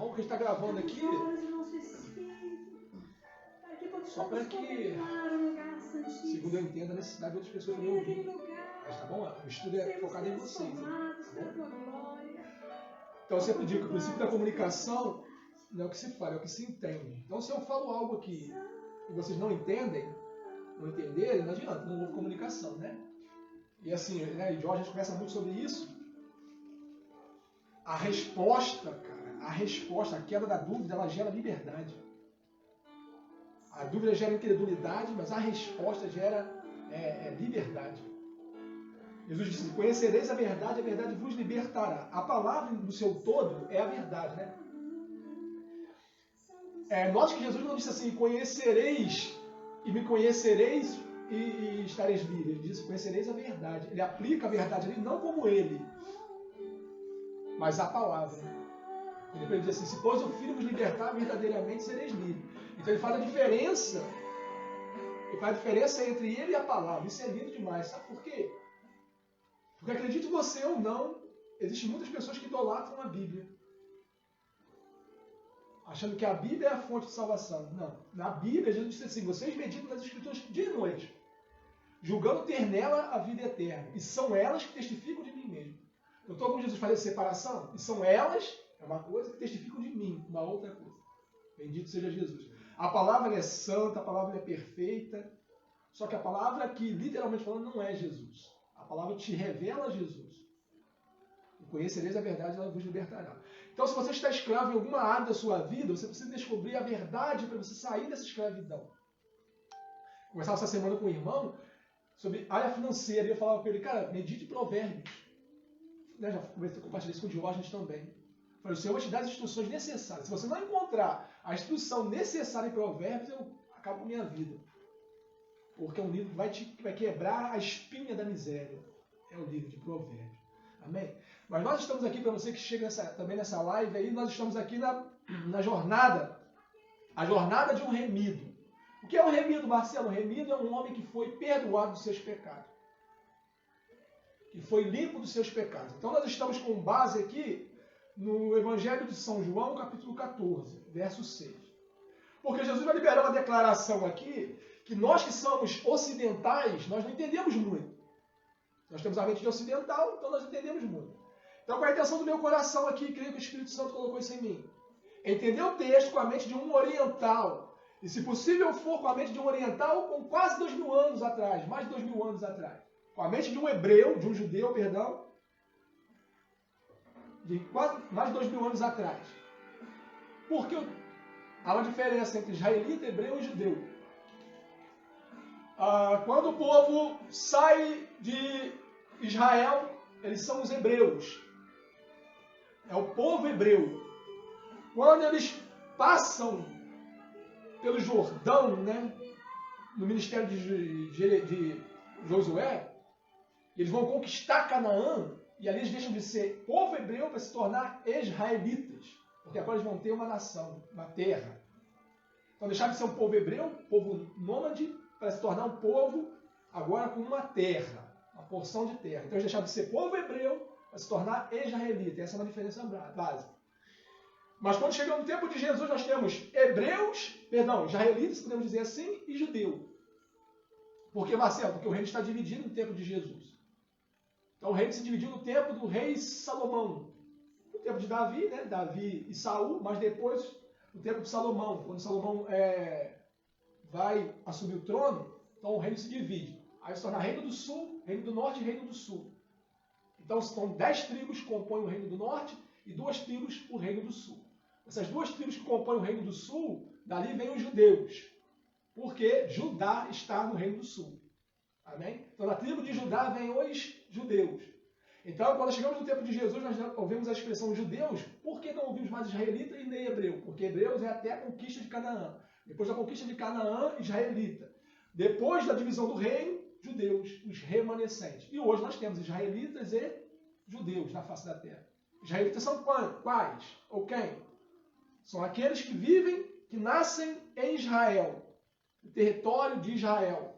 bom? Porque a gente está gravando aqui só para que, segundo eu entendo, a necessidade de outras pessoas também ouvirem. Mas tá bom? O estudo é focado em vocês. Tá bom? Então eu sempre digo que o princípio da comunicação não é o que se fala, é o que se entende. Então se eu falo algo aqui e vocês não entendem, não entenderem, não adianta, não houve comunicação, né? E assim, né, e Jorge, a gente conversa muito sobre isso. A resposta, cara, a queda da dúvida, ela gera liberdade. A dúvida gera incredulidade, mas a resposta gera liberdade. Jesus disse, conhecereis a verdade vos libertará. A palavra no seu todo é a verdade, né? Note que Jesus não disse assim, conhecereis e me conhecereis e estareis livres. Ele disse, conhecereis a verdade. Ele aplica a verdade ali não como ele, mas a palavra. E depois ele diz assim, se pois o Filho vos libertar, verdadeiramente sereis livres. Então ele faz a diferença. Ele faz a diferença entre ele e a palavra. Isso é lindo demais. Sabe por quê? Porque acredite você ou não, existem muitas pessoas que idolatram a Bíblia. Achando que a Bíblia é a fonte de salvação. Não. Na Bíblia, Jesus disse assim, vocês meditam nas Escrituras dia e noite, julgando ter nela a vida eterna. E são elas que testificam de mim mesmo. Então, como Jesus faz a separação, e são elas, é uma coisa, que testificam de mim, uma outra coisa. Bendito seja Jesus. A palavra é santa, a palavra é perfeita, só que a palavra aqui, literalmente falando, não é Jesus. A palavra te revela Jesus. E conhecereis a verdade, ela vos libertará. Então, se você está escravo em alguma área da sua vida, você precisa descobrir a verdade para você sair dessa escravidão. Conversava essa semana com um irmão sobre área financeira, e eu falava com ele, cara, medite Provérbios. Já compartilhei isso com o Diógenes também. Eu falei, o Senhor vai te dar as instruções necessárias. Se você não encontrar a instrução necessária em Provérbios, eu acabo com a minha vida. Porque é um livro que vai quebrar a espinha da miséria. É o livro de Provérbios. Amém? Mas nós estamos aqui, para você que chega também nessa live, aí nós estamos aqui na jornada. A jornada de um remido. O que é um remido, Marcelo? Um remido é um homem que foi perdoado dos seus pecados. Que foi limpo dos seus pecados. Então nós estamos com base aqui no Evangelho de São João, capítulo 14, verso 6. Porque Jesus vai liberar uma declaração aqui que nós que somos ocidentais, nós não entendemos muito. Nós temos a mente de ocidental, então nós entendemos muito. Então, com a intenção do meu coração aqui, creio que o Espírito Santo colocou isso em mim. Entender o texto com a mente de um oriental. E, se possível for, com a mente de um oriental com quase 2000 anos atrás, mais de 2000 anos atrás. Com a mente de um hebreu, de um judeu, perdão, de quase mais de 2000 anos atrás. Porque há uma diferença entre israelita, hebreu e judeu. Quando o povo sai de Israel, eles são os hebreus. É o povo hebreu. Quando eles passam pelo Jordão, né, no ministério de Josué, eles vão conquistar Canaã, e ali eles deixam de ser povo hebreu para se tornar israelitas. Porque agora eles vão ter uma nação, uma terra. Então deixaram de ser um povo hebreu, povo nômade, para se tornar um povo agora com uma terra, uma porção de terra. Então eles deixaram de ser povo hebreu para se tornar israelita. Essa é uma diferença básica. Mas quando chegamos no tempo de Jesus, nós temos israelitas, podemos dizer assim, e judeu. Por que, Marcelo? Porque o reino está dividido no tempo de Jesus. Então o reino se dividiu no tempo do rei Salomão. No tempo de Davi, né? Davi e Saul, mas depois no tempo de Salomão. Quando Salomão vai assumir o trono, então o reino se divide. Aí se torna reino do sul, reino do norte e reino do sul. Então são 10 tribos que compõem o reino do norte e 2 tribos o reino do sul. Essas 2 tribos que compõem o reino do sul, dali vêm os judeus. Porque Judá está no reino do sul. Amém? Então da tribo de Judá vêm os judeus. Então quando chegamos no tempo de Jesus, nós ouvimos a expressão judeus. Por que não ouvimos mais israelita e nem hebreu? Porque hebreus é até a conquista de Canaã. Depois da conquista de Canaã, israelita. Depois da divisão do reino, judeus, os remanescentes. E hoje nós temos israelitas e judeus na face da terra. Israelitas são quais? Ou quem? São aqueles que vivem, que nascem em Israel. O território de Israel.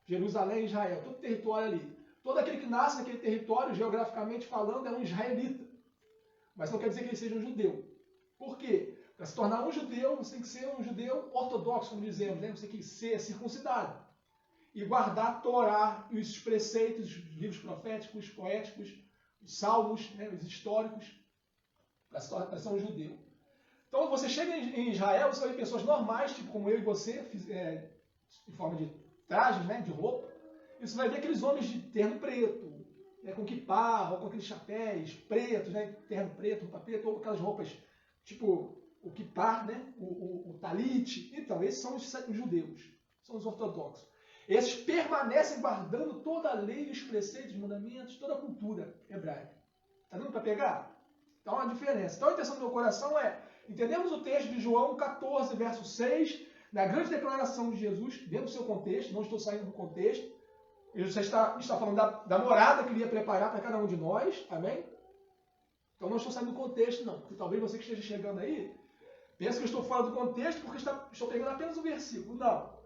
Jerusalém, Israel. Todo o território ali. Todo aquele que nasce naquele território, geograficamente falando, é um israelita. Mas não quer dizer que ele seja um judeu. Por quê? Para se tornar um judeu, você tem que ser um judeu ortodoxo, como dizemos, né? Você tem que ser circuncidado e guardar a Torá e os preceitos, os livros proféticos, poéticos, os salmos, né? Os históricos, para ser um judeu. Então, quando você chega em Israel, você vai ver pessoas normais, tipo como eu e você, em forma de trajes, né? De roupa. E você vai ver aqueles homens de terno preto, né? Com kippah, ou com aqueles chapéus pretos, né? Terno preto, roupa preta, ou aquelas roupas tipo o kippah, né? O talit. Então, esses são os judeus, são os ortodoxos. Esses permanecem guardando toda a lei, os preceitos, os mandamentos, toda a cultura hebraica. Está dando para pegar? Então, há uma diferença. Então, a intenção do meu coração é, entendemos o texto de João 14, verso 6, na grande declaração de Jesus, dentro do seu contexto, não estou saindo do contexto. Jesus está falando da morada que ele ia preparar para cada um de nós, amém? Então, não estou saindo do contexto, não. Porque talvez você que esteja chegando aí, pense que eu estou fora do contexto porque estou pegando apenas o versículo. Não.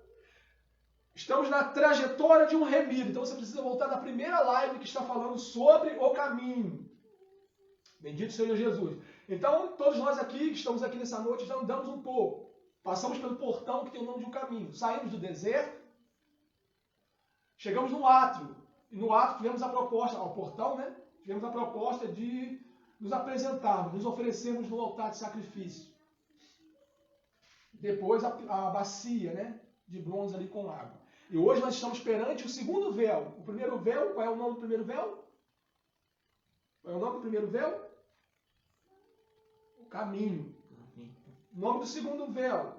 Estamos na trajetória de um remido. Então você precisa voltar na primeira live que está falando sobre o caminho. Bendito seja Jesus. Então, todos nós aqui, que estamos aqui nessa noite, já andamos um pouco. Passamos pelo portão que tem o nome de um caminho. Saímos do deserto. Chegamos no átrio. E no átrio tivemos a proposta, ao portão, né? Tivemos a proposta de nos apresentarmos, nos oferecermos no altar de sacrifício. Depois a bacia, né? De bronze ali com água. E hoje nós estamos perante o segundo véu. O primeiro véu, qual é o nome do primeiro véu? Qual é o nome do primeiro véu? O caminho. O nome do segundo véu?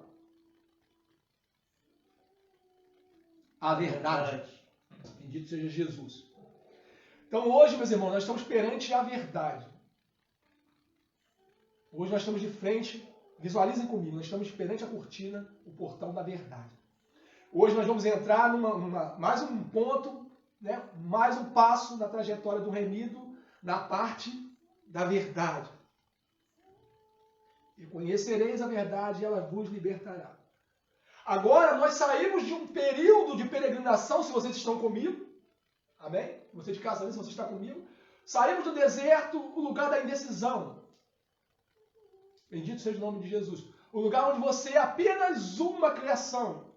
A verdade. Bendito seja Jesus. Então hoje, meus irmãos, nós estamos perante a verdade. Hoje nós estamos de frente, visualizem comigo, nós estamos perante a cortina, o portão da verdade. Hoje nós vamos entrar mais um ponto, né, mais um passo na trajetória do remido, na parte da verdade. E conhecereis a verdade e ela vos libertará. Agora nós saímos de um período de peregrinação, se vocês estão comigo. Amém? Você de casa, se você está comigo. Saímos do deserto, o lugar da indecisão. Bendito seja o nome de Jesus. O lugar onde você é apenas uma criação.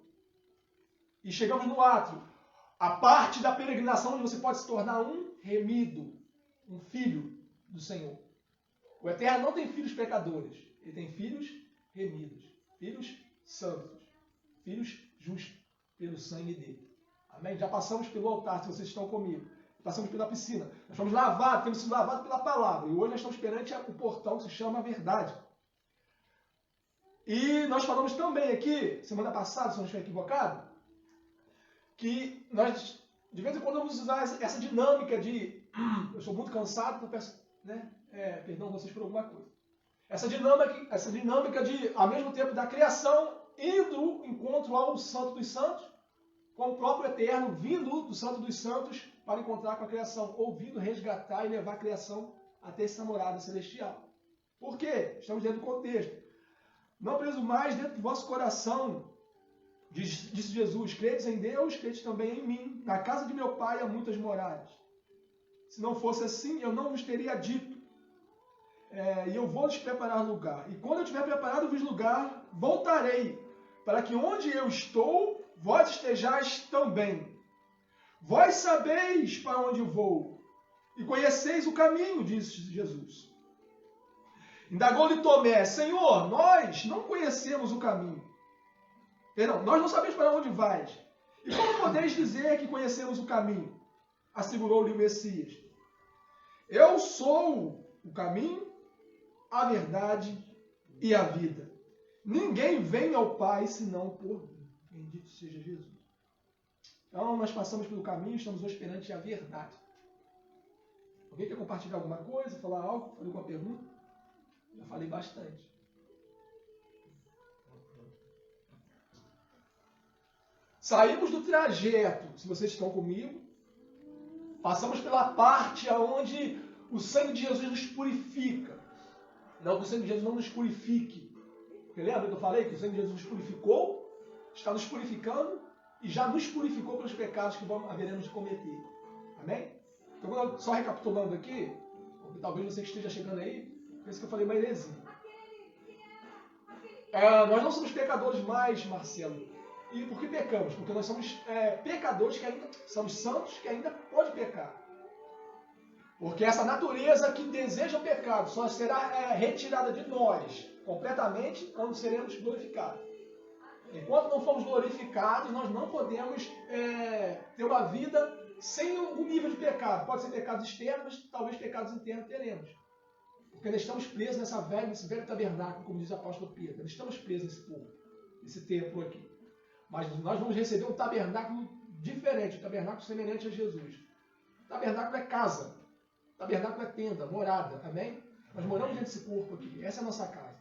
E chegamos no átrio. A parte da peregrinação onde você pode se tornar um remido. Um filho do Senhor. O Eterno não tem filhos pecadores. Ele tem filhos remidos. Filhos santos. Filhos justos. Pelo sangue dele. Amém? Já passamos pelo altar, se vocês estão comigo. Passamos pela piscina. Nós fomos lavados, temos sido lavados pela palavra. E hoje nós estamos perante o portão que se chama a verdade. E nós falamos também aqui, semana passada, se eu não estiver equivocado, que nós, de vez em quando, vamos usar essa dinâmica de eu sou muito cansado, então peço, né, perdão vocês por alguma coisa. Essa dinâmica de, ao mesmo tempo, da criação, indo em encontro ao Santo dos Santos, com o próprio Eterno, vindo do Santo dos Santos para encontrar com a criação, ou vindo resgatar e levar a criação até essa morada celestial. Por quê? Estamos dentro do contexto. Não presumais dentro do vosso coração, disse Jesus, credes em Deus, credes também em mim. Na casa de meu Pai há muitas moradas. Se não fosse assim, eu não vos teria dito. E eu vou lhes preparar lugar. E quando eu tiver preparado-vos lugar, voltarei, para que onde eu estou, vós estejais também. Vós sabeis para onde vou, e conheceis o caminho, disse Jesus. Indagou-lhe Tomé, Senhor, nós não conhecemos o caminho. Perdão, nós não sabemos para onde vais. E como podeis dizer que conhecemos o caminho? Assegurou-lhe o Messias. Eu sou o caminho, a verdade e a vida. Ninguém vem ao Pai senão por mim. Bendito seja Jesus. Então, nós passamos pelo caminho, estamos hoje perante a verdade. Alguém quer compartilhar alguma coisa, falar algo, fazer alguma pergunta? Já falei bastante. Saímos do trajeto, se vocês estão comigo. Passamos pela parte onde o sangue de Jesus nos purifica. Não que o sangue de Jesus não nos purifique. Porque lembra que eu falei que o sangue de Jesus nos purificou? Está nos purificando e já nos purificou pelos pecados que haveremos de cometer. Amém? Então, só recapitulando aqui, porque talvez você que esteja chegando aí, pense que eu falei uma heresia. Nós não somos pecadores mais, Marcelo. E por que pecamos? Porque nós somos pecadores que ainda somos santos que ainda pode pecar. Porque essa natureza que deseja o pecado só será retirada de nós completamente quando seremos glorificados. Enquanto não formos glorificados, nós não podemos ter uma vida sem o nível de pecado. Pode ser pecados externos, mas talvez pecados internos teremos. Porque nós estamos presos nesse velho tabernáculo, como diz o apóstolo Pedro. Nós estamos presos nesse povo, nesse templo aqui. Mas nós vamos receber um tabernáculo diferente, um tabernáculo semelhante a Jesus. O tabernáculo é casa, o tabernáculo é tenda, morada, amém? Nós moramos dentro desse corpo aqui, essa é a nossa casa.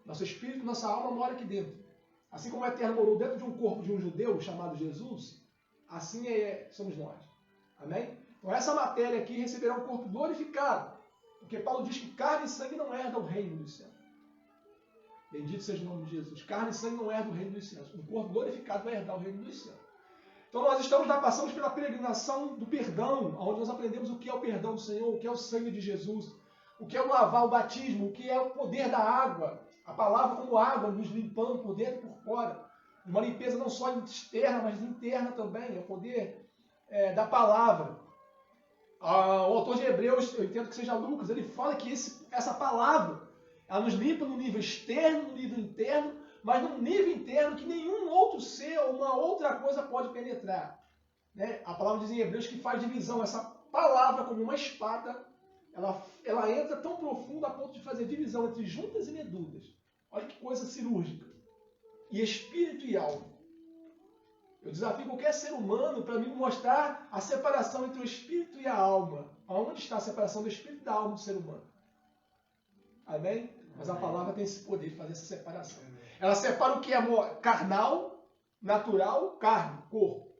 Nosso espírito, nossa alma mora aqui dentro. Assim como o Eterno morou dentro de um corpo de um judeu chamado Jesus, assim somos nós. Amém? Então essa matéria aqui receberá um corpo glorificado. Porque Paulo diz que carne e sangue não herdam o reino dos céus. Bendito seja o nome de Jesus. Carne e sangue não herdam o reino dos céus. Um corpo glorificado vai herdar o reino dos céus. Então nós passamos pela peregrinação do perdão, onde nós aprendemos o que é o perdão do Senhor, o que é o sangue de Jesus, o que é o lavar, o batismo, o que é o poder da água. A palavra como água, nos limpando por dentro e por fora. Uma limpeza não só externa, mas interna também. É o poder da palavra. O autor de Hebreus, eu entendo que seja Lucas, ele fala que essa palavra, ela nos limpa no nível externo, no nível interno, mas num nível interno que nenhum outro ser ou uma outra coisa pode penetrar. Né? A palavra diz em Hebreus que faz divisão. Essa palavra, como uma espada, ela entra tão profundo a ponto de fazer divisão entre juntas e medulas. Olha que coisa cirúrgica. E espírito e alma. Eu desafio qualquer ser humano para me mostrar a separação entre o espírito e a alma. Onde está a separação do espírito e da alma do ser humano? Amém? Mas a palavra tem esse poder de fazer essa separação. Ela separa o que é carnal, natural, carne, corpo.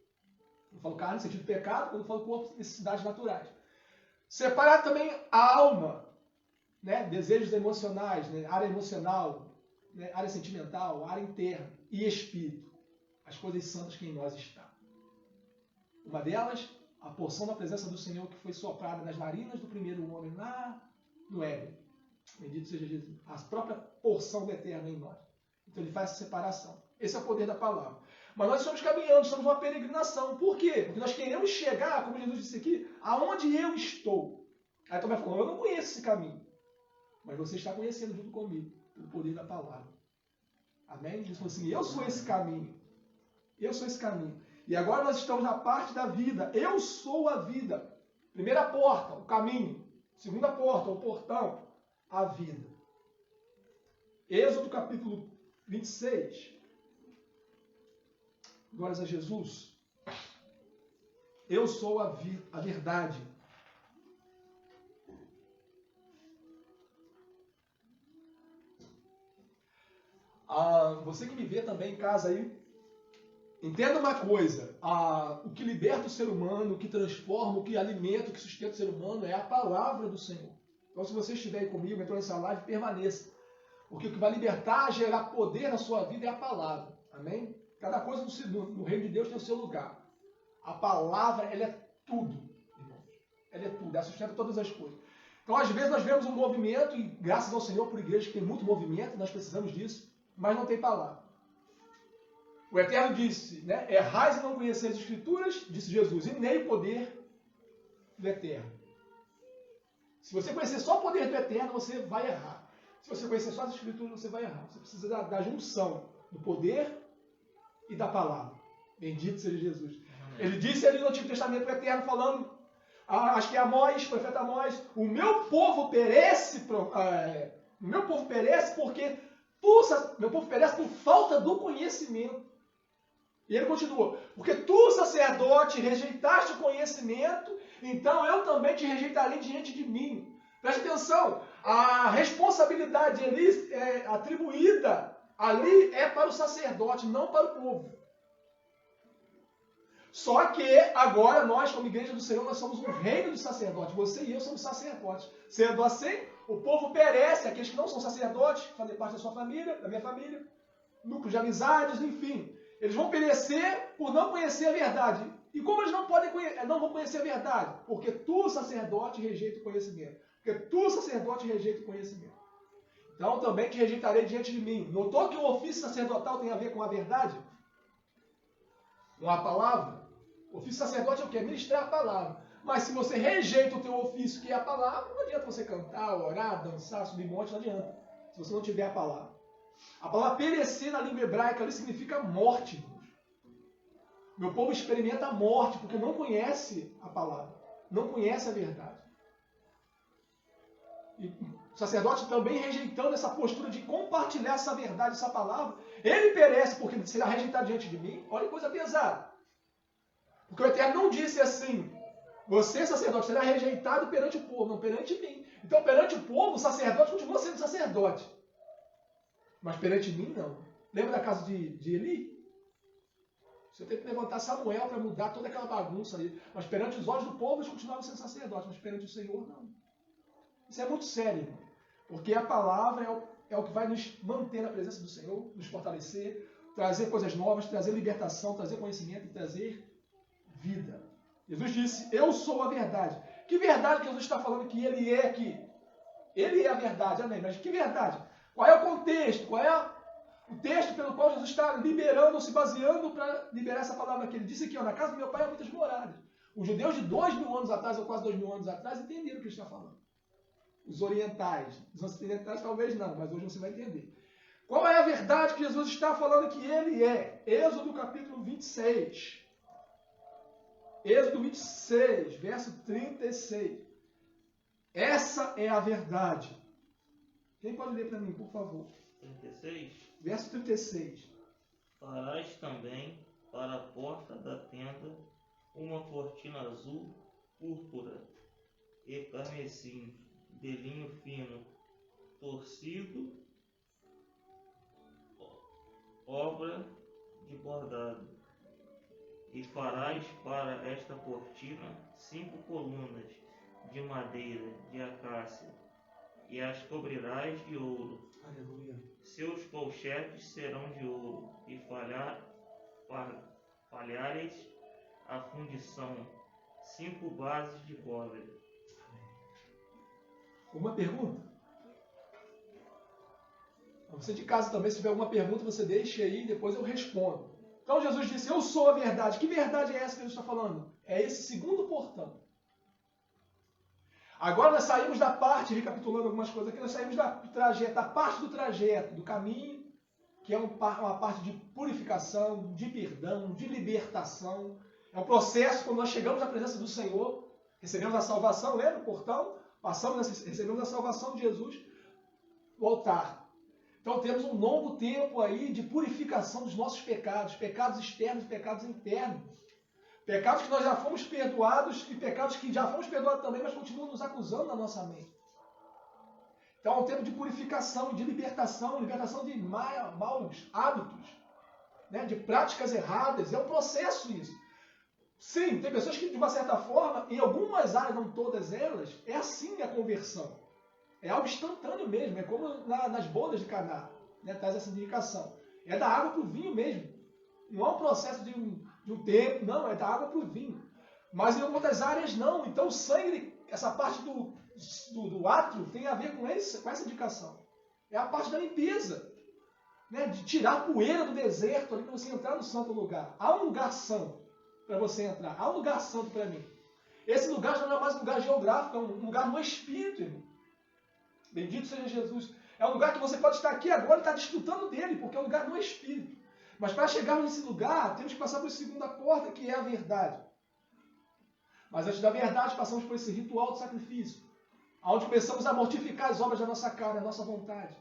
Eu falo carne no sentido de pecado, quando eu falo corpo, necessidades naturais. Separa também a alma, né? Desejos emocionais, né? Área emocional, né? Área sentimental, área interna e espírito. As coisas santas que em nós estão. Uma delas, a porção da presença do Senhor que foi soprada nas narinas do primeiro homem lá no Éden. Bendito seja Jesus. A própria porção do eterno em nós. Então ele faz essa separação. Esse é o poder da palavra. Mas nós estamos caminhando, estamos numa peregrinação. Por quê? Porque nós queremos chegar, como Jesus disse aqui, aonde eu estou. Aí tu vai falar, eu não conheço esse caminho. Mas você está conhecendo junto comigo, pelo poder da palavra. Amém? Jesus falou assim, eu sou esse caminho. Eu sou esse caminho. E agora nós estamos na parte da vida. Eu sou a vida. Primeira porta, o caminho. Segunda porta, o portão, a vida. Êxodo capítulo 26. Glórias a Jesus. Eu sou a verdade. Você que me vê também em casa aí, entenda uma coisa, o que liberta o ser humano, o que transforma, o que alimenta, o que sustenta o ser humano é a palavra do Senhor. Então se você estiver aí comigo, entrou nessa live, permaneça. Porque o que vai libertar, gerar poder na sua vida é a palavra. Amém? Cada coisa no reino de Deus tem o seu lugar. A palavra, ela é tudo, irmãos. Ela é tudo, ela sustenta todas as coisas. Então às vezes nós vemos um movimento, e graças ao Senhor por igreja que tem muito movimento, nós precisamos disso, mas não tem palavra. O Eterno disse, né? Errais e não conheceis as Escrituras, disse Jesus, e nem o poder do Eterno. Se você conhecer só o poder do Eterno, você vai errar. Se você conhecer só as Escrituras, você vai errar. Você precisa da junção do poder e da palavra. Bendito seja Jesus. Amém. Ele disse ali no Antigo Testamento o Eterno falando, acho que é Amós, profeta Amós, o meu povo perece porque meu povo perece por falta do conhecimento. E ele continua, porque tu, sacerdote, rejeitaste o conhecimento, então eu também te rejeitarei diante de mim. Preste atenção, a responsabilidade ali atribuída ali é para o sacerdote, não para o povo. Só que agora nós, como igreja do Senhor, nós somos um reino de sacerdotes. Você e eu somos sacerdotes. Sendo assim, o povo perece, aqueles que não são sacerdotes, fazem parte da sua família, da minha família, núcleo de amizades, enfim. Eles vão perecer por não conhecer a verdade. E como eles não vão conhecer a verdade? Porque tu, sacerdote, rejeita o conhecimento. Porque tu, sacerdote, rejeita o conhecimento. Então também te rejeitarei diante de mim. Notou que o ofício sacerdotal tem a ver com a verdade? Com a palavra? O ofício sacerdote é o quê? Ministrar a palavra. Mas se você rejeita o teu ofício, que é a palavra, não adianta você cantar, orar, dançar, subir monte, não adianta. Se você não tiver a palavra. A palavra perecer na língua hebraica ali significa morte, irmãos. Meu povo experimenta a morte porque não conhece a palavra. Não conhece a verdade. E o sacerdote também rejeitando essa postura de compartilhar essa verdade, essa palavra, ele perece porque será rejeitado diante de mim. Olha que coisa pesada. Porque o Eterno não disse assim, você, sacerdote, será rejeitado perante o povo, não perante mim. Então, perante o povo, o sacerdote continua sendo sacerdote. Mas perante mim, não. Lembra da casa de Eli? Você tem que levantar Samuel para mudar toda aquela bagunça ali. Mas perante os olhos do povo, eles continuavam sendo sacerdotes. Mas perante o Senhor, não. Isso é muito sério, irmão. Porque a palavra é o que vai nos manter na presença do Senhor, nos fortalecer, trazer coisas novas, trazer libertação, trazer conhecimento e trazer vida. Jesus disse, eu sou a verdade. Que verdade que Jesus está falando que ele é aqui? Ele é a verdade, amém. Mas que verdade? Qual é o contexto? Qual é o texto pelo qual Jesus está liberando, se baseando para liberar essa palavra aqui? Ele disse aqui, ó, na casa do meu pai há muitas moradas. Os judeus de 2000 anos atrás, ou quase 2000 anos atrás, entenderam o que ele está falando. Os orientais. Os ocidentais talvez não, mas hoje você vai entender. Qual é a verdade que Jesus está falando que ele é? Êxodo capítulo 26. Êxodo 26, verso 36. Essa é a verdade. Quem pode ler para mim, por favor? 36. Verso 36. Farás também para a porta da tenda uma cortina azul, púrpura e carmesim, de linho fino, torcido, obra de bordado. E farás para esta cortina 5 colunas de madeira de acácia, e as cobrirás de ouro. Aleluia. Seus colchetes serão de ouro, e falhares a fundição, 5 bases de cobre. Uma pergunta? Você de casa também, se tiver alguma pergunta, você deixa aí e depois eu respondo. Então Jesus disse, eu sou a verdade. Que verdade é essa que Jesus está falando? É esse segundo portão. Agora nós saímos da parte, recapitulando algumas coisas aqui, nós saímos da parte do trajeto, do caminho, que é uma parte de purificação, de perdão, de libertação. É um processo quando nós chegamos à presença do Senhor, recebemos a salvação, lembra o portão? Recebemos a salvação de Jesus, o altar. Então temos um longo tempo aí de purificação dos nossos pecados, pecados externos e pecados internos. Pecados que nós já fomos perdoados e pecados que já fomos perdoados também, mas continuam nos acusando na nossa mente. Então é um tempo de purificação, de libertação de maus hábitos, né? De práticas erradas. É um processo isso. Sim, tem pessoas que de uma certa forma, em algumas áreas, não todas elas, é assim a conversão. É algo instantâneo mesmo, é como nas bodas de Caná, né? Traz essa indicação. É da água para o vinho mesmo. Não é um processo de um tempo, não, é da água para o vinho. Mas em outras áreas não. Então o sangue, essa parte do átrio tem a ver com essa indicação. É a parte da limpeza, né? De tirar a poeira do deserto ali para você entrar no santo lugar. Há um lugar santo para você entrar. Há um lugar santo para mim. Esse lugar já não é mais um lugar geográfico, é um lugar no Espírito, irmão. Bendito seja Jesus. É um lugar que você pode estar aqui agora e estar desfrutando dele, porque é um lugar no Espírito. Mas para chegarmos nesse lugar, temos que passar por essa segunda porta, que é a verdade. Mas antes da verdade, passamos por esse ritual de sacrifício, onde começamos a mortificar as obras da nossa carne, a nossa vontade,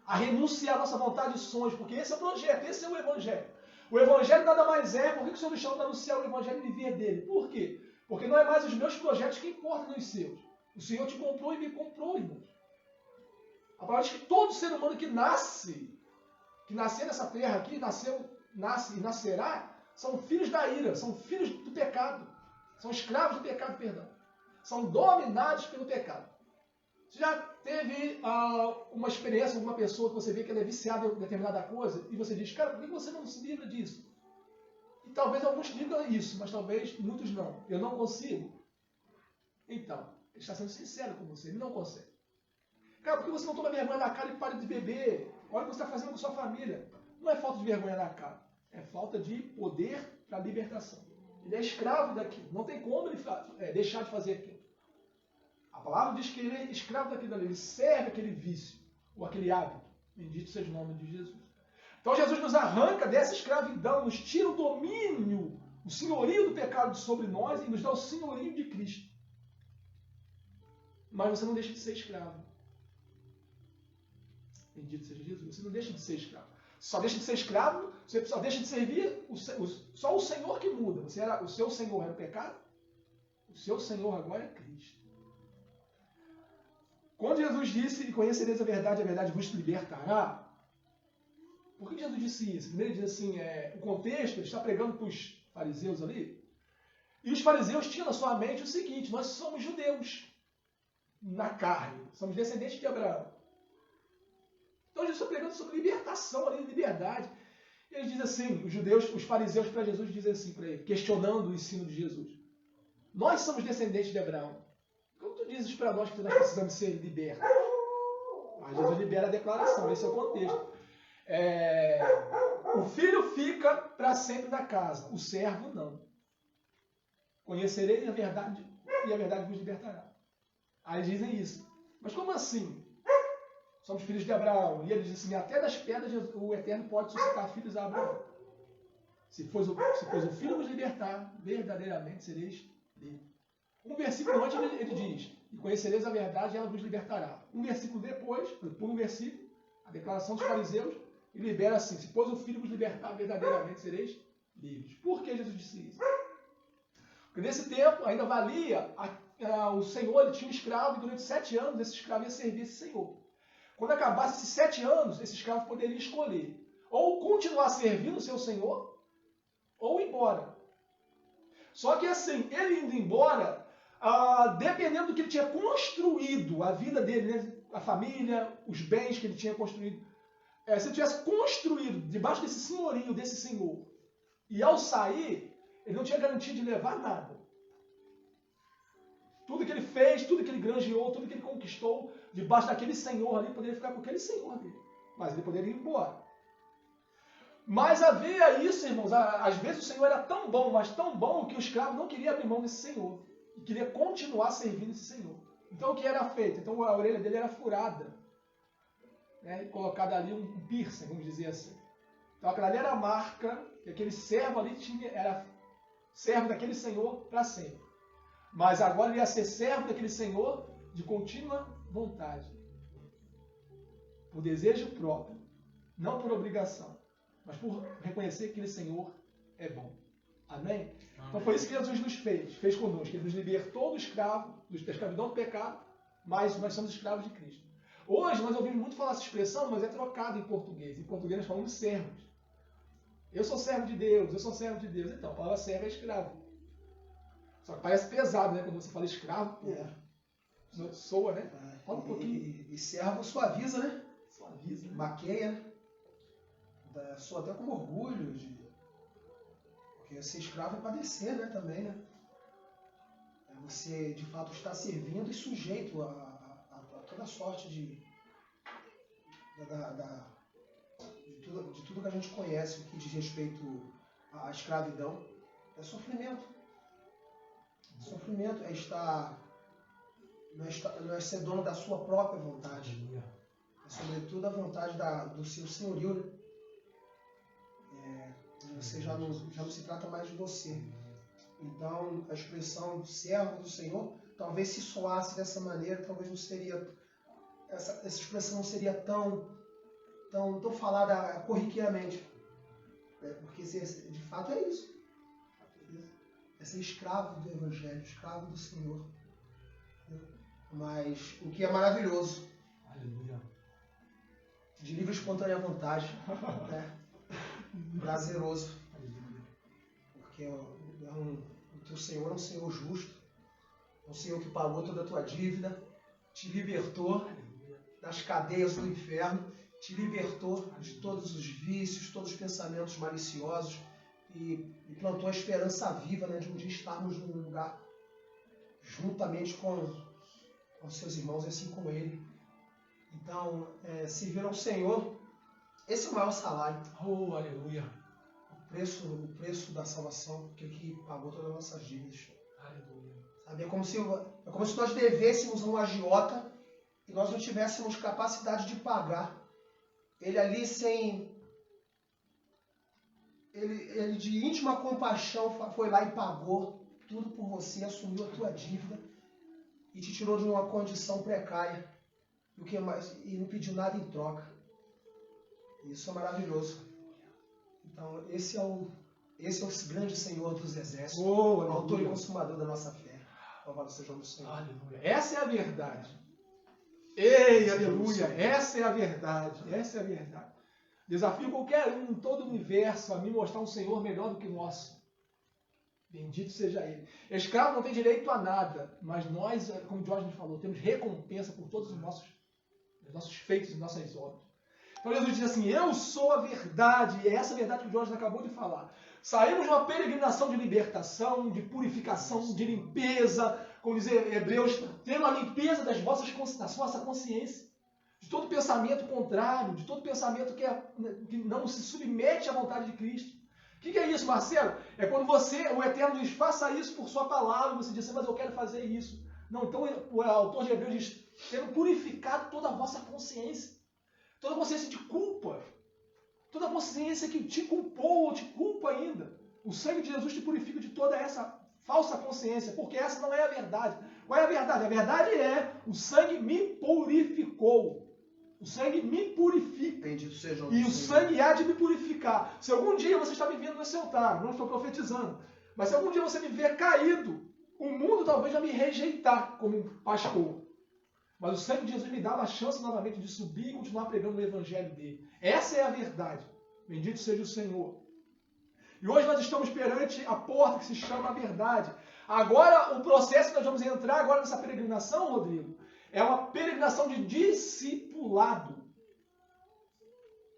a renunciar à nossa vontade e sonhos, porque esse é o projeto, esse é o Evangelho. O Evangelho nada mais é, por que o Senhor me chama para anunciar o Evangelho e viver dele? Por quê? Porque não é mais os meus projetos que importam nos seus. O Senhor te comprou e me comprou, irmãos. A palavra diz que todo ser humano que nascer nessa terra aqui, nasce e nascerá, são filhos da ira, são filhos do pecado, são escravos do pecado, perdão. São dominados pelo pecado. Você já teve uma experiência com uma pessoa que você vê que ela é viciada em determinada coisa e você diz, cara, por que você não se livra disso? E talvez alguns digam isso, mas talvez muitos não. Eu não consigo. Então, ele está sendo sincero com você, ele não consegue. Cara, por que você não toma vergonha na cara e para de beber? Olha o que você está fazendo com sua família. Não é falta de vergonha na cara. É falta de poder para a libertação. Ele é escravo daquilo. Não tem como ele deixar de fazer aquilo. A palavra diz que ele é escravo daquilo ali. Ele serve aquele vício ou aquele hábito. Bendito seja o nome de Jesus. Então Jesus nos arranca dessa escravidão, nos tira o domínio, o senhorio do pecado sobre nós e nos dá o senhorio de Cristo. Mas você não deixa de ser escravo. Bendito seja Jesus. Você não deixa de ser escravo. Só deixa de ser escravo, você só deixa de servir só o Senhor que muda. O seu Senhor era o pecado, o seu Senhor agora é Cristo. Quando Jesus disse, e conhecereis a verdade vos libertará, por que Jesus disse isso? Primeiro ele diz assim, o contexto, ele está pregando para os fariseus ali, e os fariseus tinham na sua mente o seguinte, nós somos judeus na carne, somos descendentes de Abraão. Então Jesus está pregando sobre libertação, ali, liberdade. E ele diz assim, os fariseus para Jesus dizem assim para ele, questionando o ensino de Jesus. Nós somos descendentes de Abraão. Como tu dizes para nós que nós precisamos ser libertos? Mas Jesus libera a declaração, esse é o contexto. O filho fica para sempre na casa, o servo não. Conhecereis a verdade e a verdade vos libertará. Aí dizem isso. Mas como assim? Somos filhos de Abraão. E ele diz assim, até das pedras o Eterno pode suscitar filhos a Abraão. Se pois o Filho vos libertar, verdadeiramente sereis livres. Um versículo antes ele diz, e conhecereis a verdade e ela vos libertará. Um versículo depois, por um versículo, a declaração dos fariseus, ele libera assim, se pois o Filho vos libertar, verdadeiramente sereis livres. Por que Jesus disse isso? Porque nesse tempo ainda valia, o Senhor ele tinha um escravo e durante 7 anos esse escravo ia servir esse Senhor. Quando acabasse esses 7 anos, esse escravo poderia escolher ou continuar servindo o seu senhor, ou ir embora. Só que assim, ele indo embora, dependendo do que ele tinha construído, a vida dele, né, a família, os bens que ele tinha construído, se ele tivesse construído debaixo desse senhorio, desse senhor, e ao sair, ele não tinha garantia de levar nada. Tudo que ele fez, tudo que ele granjeou, tudo que ele conquistou, debaixo daquele senhor ali, poderia ficar com aquele senhor dele. Mas ele poderia ir embora. Mas havia isso, irmãos, às vezes o senhor era tão bom, mas tão bom, que o escravo não queria abrir mão desse senhor. E queria continuar servindo esse senhor. Então o que era feito? Então a orelha dele era furada. Né, e colocada ali um piercing, vamos dizer assim. Então aquela ali era a marca que aquele servo ali era servo daquele senhor para sempre. Mas agora ele ia ser servo daquele senhor de contínua vontade. Por desejo próprio. Não por obrigação. Mas por reconhecer que aquele senhor é bom. Amém? Amém? Então foi isso que Jesus nos fez conosco. Ele nos libertou do escravo, da escravidão do pecado, mas nós somos escravos de Cristo. Hoje nós ouvimos muito falar essa expressão, mas é trocado em português. Em português nós falamos servos. Eu sou servo de Deus, eu sou servo de Deus. Então, a palavra servo é escravo. Só que parece pesado, né? Quando você fala escravo, soa, né? Fala um pouquinho. E servo suaviza, né? Suaviza. Né? Maqueia, né? Soa até com orgulho. Porque ser escravo é padecer, né? Também, né? Você, de fato, está servindo e sujeito a toda sorte de tudo que a gente conhece, o que diz respeito à escravidão. É sofrimento. Sofrimento não é ser dono da sua própria vontade. É sobretudo a vontade do seu senhorio. Né? Você já não se trata mais de você. Então, a expressão servo do Senhor, talvez se soasse dessa maneira, talvez não seria, essa expressão não seria tão falada corriqueiramente. Porque de fato é isso. É ser escravo do Evangelho, escravo do Senhor. Mas o que é maravilhoso, aleluia, de livre e espontânea vontade, né? Prazeroso, porque o teu Senhor é um Senhor justo, é um Senhor que pagou toda a tua dívida, te libertou das cadeias do inferno, te libertou de todos os vícios, todos os pensamentos maliciosos, e plantou a esperança viva, né, de um dia estarmos num lugar juntamente com os seus irmãos, assim como Ele. Então, servir ao Senhor, esse é o maior salário. Oh, aleluia. O preço da salvação, aquele que pagou todas as nossas dívidas. Aleluia. Sabe? É como se nós devêssemos a um agiota e nós não tivéssemos capacidade de pagar. Ele ali ele de íntima compaixão foi lá e pagou tudo por você, assumiu a tua dívida e te tirou de uma condição precária. E o que mais? E não pediu nada em troca. Isso é maravilhoso. Então, esse é o grande Senhor dos exércitos, Oh, o autor e aleluia. consumador da nossa fé. Louvado seja o Senhor. Aleluia. Essa é a verdade. Ei, aleluia. Essa é a verdade. Essa é a verdade. Desafio qualquer um em todo o universo a me mostrar um Senhor melhor do que o nosso. Bendito seja Ele. Escravo não tem direito a nada, mas nós, como Jorge nos falou, temos recompensa por todos os nossos feitos e nossas obras. Então Jesus diz assim, eu sou a verdade. É essa verdade que o Jorge acabou de falar. Saímos de uma peregrinação de libertação, de purificação, de limpeza, como diz Hebreus, tendo a limpeza da nossa consciência, de todo pensamento contrário, de todo pensamento que não se submete à vontade de Cristo. O que é isso, Marcelo? É quando o Eterno diz, faça isso por sua palavra, você diz assim, mas eu quero fazer isso. Não, então o autor de Hebreus diz, tendo purificado toda a vossa consciência, toda a consciência de culpa, toda a consciência que te culpou ou te culpa ainda. O sangue de Jesus te purifica de toda essa falsa consciência, porque essa não é a verdade. Qual é a verdade? A verdade é, o sangue me purificou. O sangue me purifica. Bendito seja o E o Senhor. sangue há de me purificar. Se algum dia você está vivendo nesse altar, não estou profetizando, mas se algum dia você me ver caído, o mundo talvez vai me rejeitar como pastor. Mas o sangue de Jesus me dá uma chance novamente de subir e continuar pregando o evangelho dele. Essa é a verdade. Bendito seja o Senhor. E hoje nós estamos perante a porta que se chama a verdade. Agora, o processo que nós vamos entrar agora nessa peregrinação, Rodrigo, é uma peregrinação de discipulado.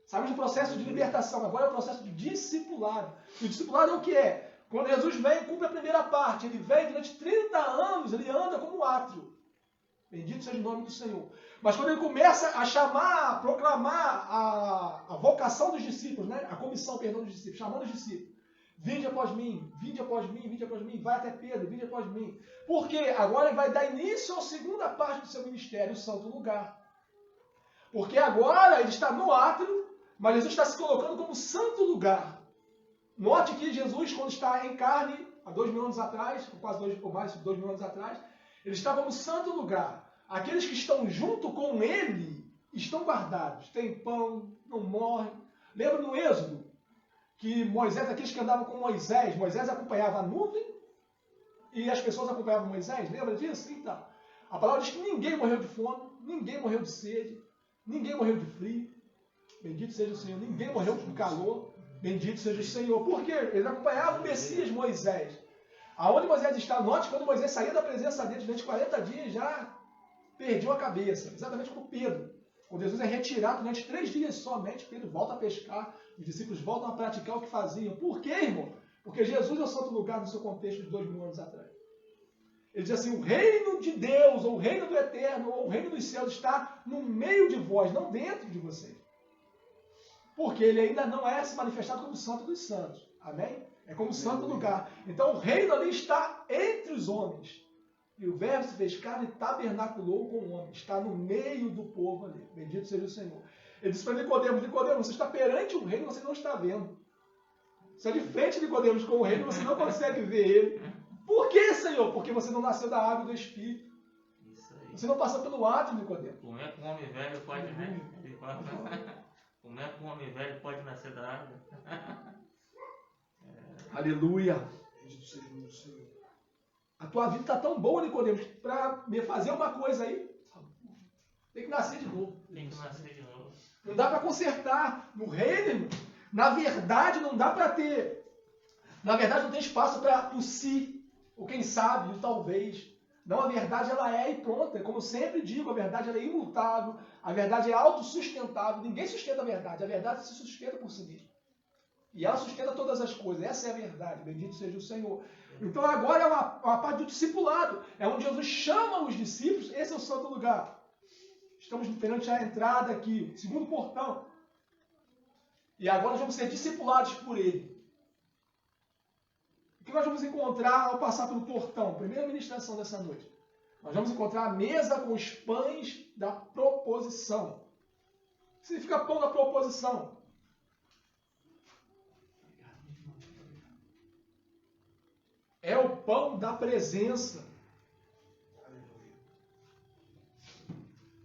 Sabe do processo de libertação, agora é o processo de discipulado. E o discipulado é o que é? Quando Jesus vem e cumpre a primeira parte, ele vem durante 30 anos, ele anda como átrio. Bendito seja o nome do Senhor. Mas quando ele começa a chamar, a proclamar a vocação dos discípulos, né? A comissão, perdão, dos discípulos, chamando os discípulos. Vinde após mim, vinde após mim, vinde após mim, vai até Pedro, vinde após mim. Porque agora ele vai dar início à segunda parte do seu ministério, o santo lugar. Porque agora ele está no átrio, mas Jesus está se colocando como santo lugar. Note que Jesus, quando está em carne, há 2.000 anos atrás, ou mais de 2.000 anos atrás, ele está como santo lugar. Aqueles que estão junto com ele estão guardados. Tem pão, não morrem. Lembra no Êxodo? Que Moisés, aqueles que andavam com Moisés acompanhava a nuvem e as pessoas acompanhavam Moisés. Lembra disso? Então, a palavra diz que ninguém morreu de fome, ninguém morreu de sede, ninguém morreu de frio. Bendito seja o Senhor. Ninguém morreu com calor. Bendito seja o Senhor. Por quê? Eles acompanhavam o Messias Moisés. Aonde Moisés está, note, quando Moisés saía da presença dele durante 40 dias, já perdeu a cabeça. Exatamente como Pedro. Quando Jesus é retirado durante 3 dias somente, Pedro volta a pescar, os discípulos voltam a praticar o que faziam. Por quê, irmão? Porque Jesus é o santo lugar no seu contexto de 2.000 anos atrás. Ele diz assim, o reino de Deus, ou o reino do Eterno, ou o reino dos céus está no meio de vós, não dentro de vocês. Porque ele ainda não é se manifestado como santo dos santos. Amém? É como santo lugar. Então o reino ali está entre os homens. E o verbo se fez carne e tabernaculou com o homem. Está no meio do povo ali. Bendito seja o Senhor. Ele disse para Nicodemos, Nicodemos, você está perante o reino e você não está vendo. Você é de frente, Nicodemos, com o reino e você não consegue ver ele. Por que, Senhor? Porque você não nasceu da água e do Espírito. Isso aí. Você não passou pelo ato, Nicodemos. Como é que um homem velho pode, né? Ele fala, como é que um homem velho pode nascer da água? Aleluia. Bendito seja o Senhor. A tua vida está tão boa, Nicodemos, que para me fazer uma coisa aí, tem que nascer de novo. Tem que nascer de novo. Não dá para consertar. No reino, irmão, na verdade, não dá para ter. Na verdade, não tem espaço para o si, o quem sabe, o talvez. Não, a verdade ela é e pronto. Como eu sempre digo, a verdade ela é imutável, a verdade é autossustentável. Ninguém sustenta a verdade se sustenta por si mesmo. E ela sustenta todas as coisas. Essa é a verdade. Bendito seja o Senhor. Então agora é uma parte do discipulado. É onde Jesus chama os discípulos. Esse é o santo lugar. Estamos perante a entrada aqui, segundo portão. E agora nós vamos ser discipulados por Ele. O que nós vamos encontrar ao passar pelo portão? Primeira ministração dessa noite. Nós vamos encontrar a mesa com os pães da proposição. O que significa pão da proposição? É o pão da presença.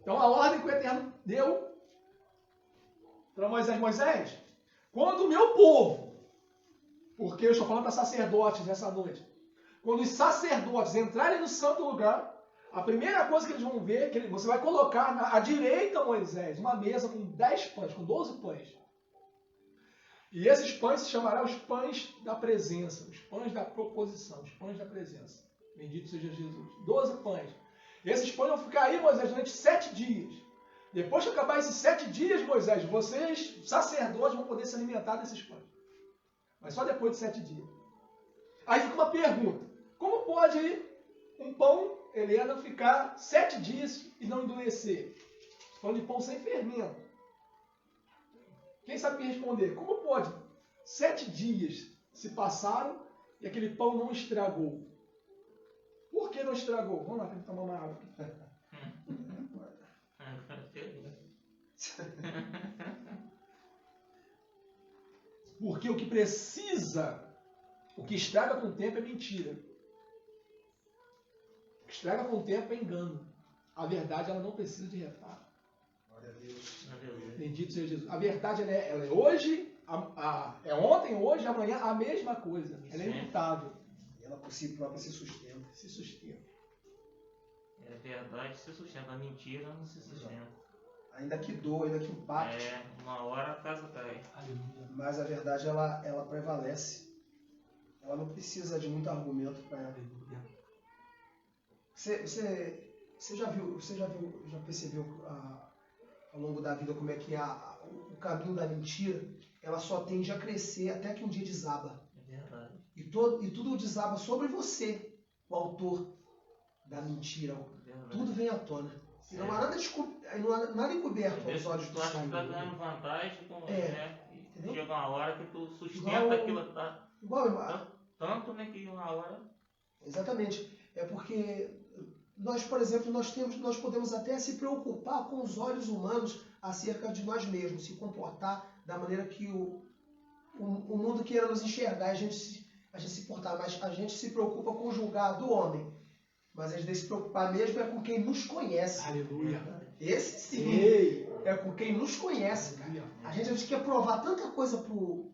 Então a ordem que o Eterno deu para Moisés, quando o meu povo, porque eu estou falando para sacerdotes nessa noite, quando os sacerdotes entrarem no santo lugar, a primeira coisa que eles vão ver, que você vai colocar à direita, Moisés, uma mesa com 10 pães, com 12 pães. E esses pães se chamarão os pães da presença, os pães da proposição, os pães da presença. Bendito seja Jesus. 12 pães. Esses pães vão ficar aí, Moisés, durante 7 dias. Depois que acabar esses 7 dias, Moisés, vocês, sacerdotes, vão poder se alimentar desses pães. Mas só depois de 7 dias. Aí fica uma pergunta. Como pode um pão, Helena, ficar 7 dias e não endurecer? Estou falando de pão sem fermento. Quem sabe me responder? Como pode? 7 dias se passaram e aquele pão não estragou. Por que não estragou? Vamos lá, tem que tomar uma água. Porque o que precisa, o que estraga com o tempo é mentira. O que estraga com o tempo é engano. A verdade, ela não precisa de reparo. Glória a Deus. Bendito seja Jesus. A verdade, ela é hoje, é ontem, hoje, amanhã, a mesma coisa. Ela é imutável. E ela por si própria se sustenta. Se sustenta. É verdade, se sustenta. A mentira não se sustenta. Ainda que doa, ainda que impacte. Uma hora a casa cai. Mas a verdade, ela prevalece. Ela não precisa de muito argumento para ela. Você já percebeu ao longo da vida como é que o caminho da mentira, ela só tende a crescer até que um dia desaba. É verdade. E tudo desaba sobre você, o autor da mentira. Tudo vem à tona. E não há nada encoberto aos olhos do Tu acha que Senhor. tá ganhando vantagem, Entendeu? chega uma hora que tu sustenta aquilo tá tanto, né, que uma hora... Exatamente. É porque nós, por exemplo, nós podemos até se preocupar com os olhos humanos acerca de nós mesmos, se comportar da maneira que o mundo queira nos enxergar, a gente se portar, mas a gente se preocupa com o julgar do homem. Mas a gente deve se preocupar mesmo é com quem nos conhece. Aleluia. Esse sim. Ei. É com quem nos conhece, cara. A gente quer provar tanta coisa por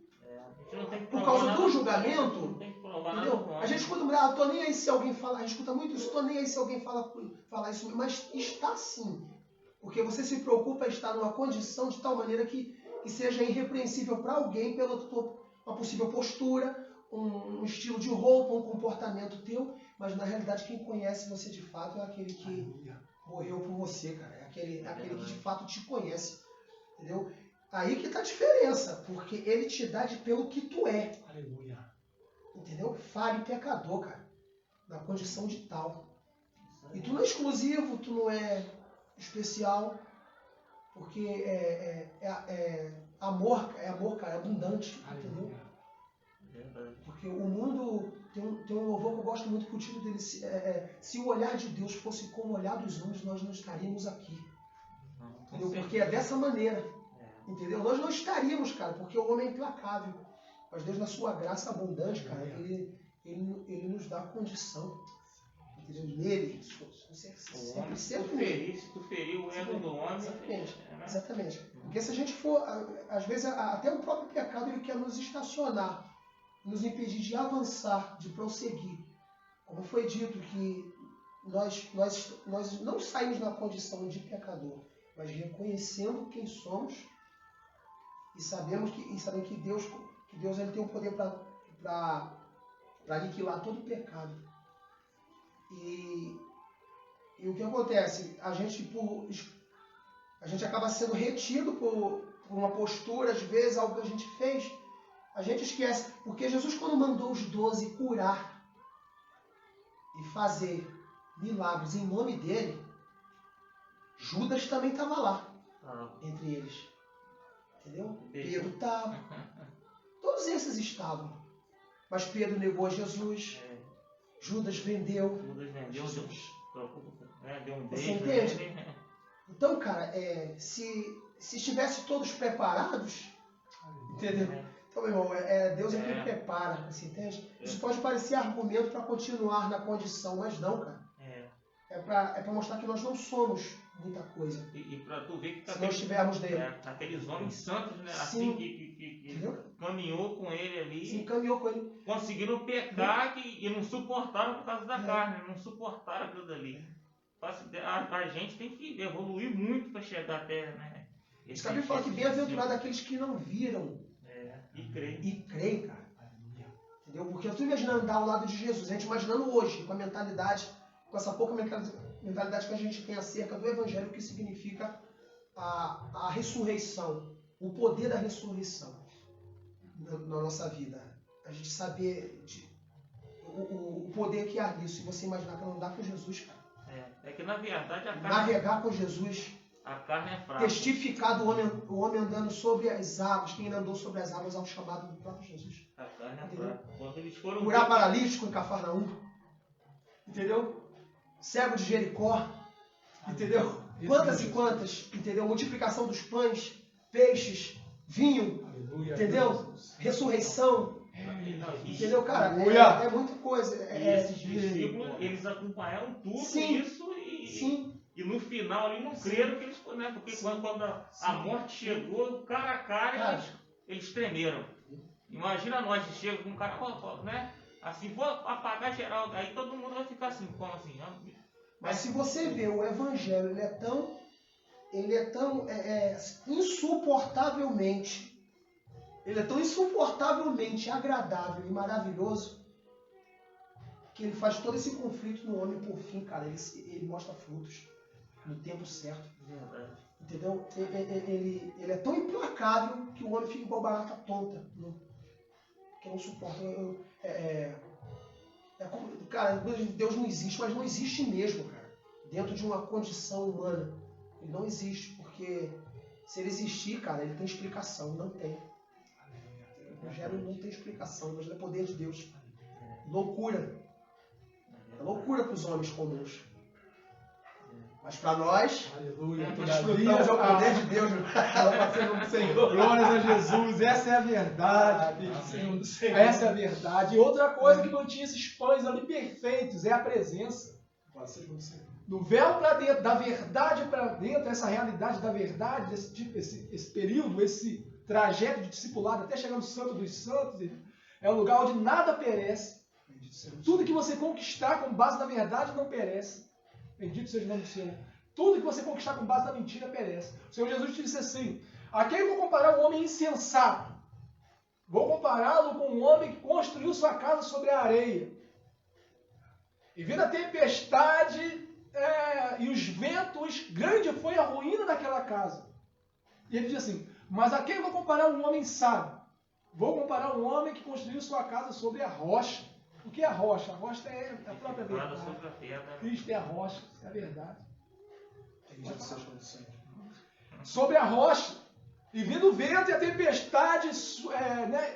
causa do julgamento. Não tem que provar nada. Entendeu? A gente escuta mulher, tô nem aí se alguém fala, a gente escuta muito isso, tô nem aí se alguém falar isso, mas está sim. Porque você se preocupa em estar numa condição de tal maneira que seja irrepreensível para alguém pela uma possível postura, um estilo de roupa, um comportamento teu, mas na realidade quem conhece você de fato é aquele que morreu por você, cara. É aquele que de fato te conhece. Entendeu? Aí que tá a diferença, porque ele te dá pelo que tu é. Aleluia. Entendeu? Falho e pecador, cara. Na condição de tal. E tu não é exclusivo, tu não é especial, porque amor, cara, é abundante. Entendeu? Porque o mundo tem um louvor que eu gosto muito, que o título dele se o olhar de Deus fosse como o olhar dos homens, nós não estaríamos aqui. Entendeu? Porque é dessa maneira. Entendeu? Nós não estaríamos, cara, porque o homem é implacável. Mas Deus, na sua graça abundante, cara, ele nos dá condição. Entendeu? Nele. Sempre nele. Se tu ferir o ego do homem... Exatamente. Porque se a gente for, às vezes, até o próprio pecado, ele quer nos estacionar, nos impedir de avançar, de prosseguir. Como foi dito que nós não saímos na condição de pecador, mas reconhecendo quem somos e sabendo que Deus ele tem o poder para aniquilar todo o pecado. E o que acontece? A gente acaba sendo retido por uma postura, às vezes, algo que a gente fez, a gente esquece. Porque Jesus, quando mandou os 12 curar e fazer milagres em nome dele, Judas também estava lá, Ah, entre eles. Entendeu? Deixa. Pedro estava. Todos esses estavam. Mas Pedro negou a Jesus. é, Judas vendeu. Judas vendeu, deu um Você beijo entende? nele. Então, cara, se estivesse todos preparados, entendeu? É, Então, meu irmão, Deus é quem prepara, você entende? É. Isso pode parecer argumento para continuar na condição, mas não, cara. é. É para mostrar que nós não somos muita coisa. E pra tu ver que Se não estivermos nele. aqueles homens santos, né? Sim. Assim que Entendeu? caminhou com ele ali, Se encaminhou com ele. conseguiram pecar e não suportaram por causa da É. carne, não suportaram aquilo dali. A gente tem que evoluir muito para chegar até, né? Isso que a Bíblia fala que bem-aventurado aqueles que não viram E creem. e creem, cara. Entendeu? Porque eu estou imaginando andar ao lado de Jesus, a gente imaginando hoje, com a mentalidade, com essa pouca mentalidade que a gente tem acerca do Evangelho, o que significa a ressurreição, o poder da ressurreição na nossa vida. A gente saber o poder que há nisso. Se você imaginar que andar com Jesus, cara. É que na verdade a carne, Navegar com Jesus, a carne é fraca. testificar do o homem andando sobre as águas, quem andou sobre as águas ao chamado do próprio Jesus. A carne é fraca. Quando eles foram Curar paralítico em Cafarnaum. Entendeu? Cego de Jericó. Entendeu? Quantas e quantas. Entendeu? Multiplicação dos pães, peixes, vinho. Aleluia. Entendeu? Ressurreição. Entendeu, cara? Aleluia. É muita coisa. E esses discípulos, eles acompanharam tudo Sim. isso Sim. e no final ali não creram que eles, né? Porque quando a morte chegou, cara a cara, eles tremeram. Imagina nós que chega com um cara, né? Assim, vou apagar geral, aí todo mundo vai ficar assim, como assim? Mas se você vê o Evangelho, ele é tão insuportavelmente agradável e maravilhoso que ele faz todo esse conflito no homem, por fim, cara, ele mostra frutos no tempo certo. Verdade. Entendeu? Ele é tão implacável que o homem fica igual barata tonta. Que não suporta. Cara, Deus não existe, mas não existe mesmo, cara. Dentro de uma condição humana. Ele não existe, porque se ele existir, cara, ele tem explicação. Não tem. O Evangelho não tem explicação. O Evangelho é poder de Deus. Loucura. É loucura para os homens comuns. Mas para nós, Aleluia. desfrutamos é o poder de Deus. Senhor, glórias a Jesus. Essa é a verdade. Essa é a verdade. E outra coisa que mantinha esses pães ali perfeitos é a presença. Do véu para dentro, da verdade para dentro, essa realidade da verdade, esse período, esse trajeto de discipulado até chegar no Santo dos Santos, é um lugar onde nada perece. Tudo que você conquistar com base na verdade não perece. Bendito seja o nome do Senhor. Tudo que você conquistar com base na mentira perece. O Senhor Jesus disse assim: a quem eu vou comparar um homem insensato? Vou compará-lo com um homem que construiu sua casa sobre a areia. E vindo a tempestade e os ventos, grande foi a ruína daquela casa. E ele diz assim: mas a quem eu vou comparar um homem sábio? Vou comparar um homem que construiu sua casa sobre a rocha. O que é a rocha? A rocha é a própria verdade. Cristo é a rocha, é a verdade. Sobre a rocha. E vindo o vento e a tempestade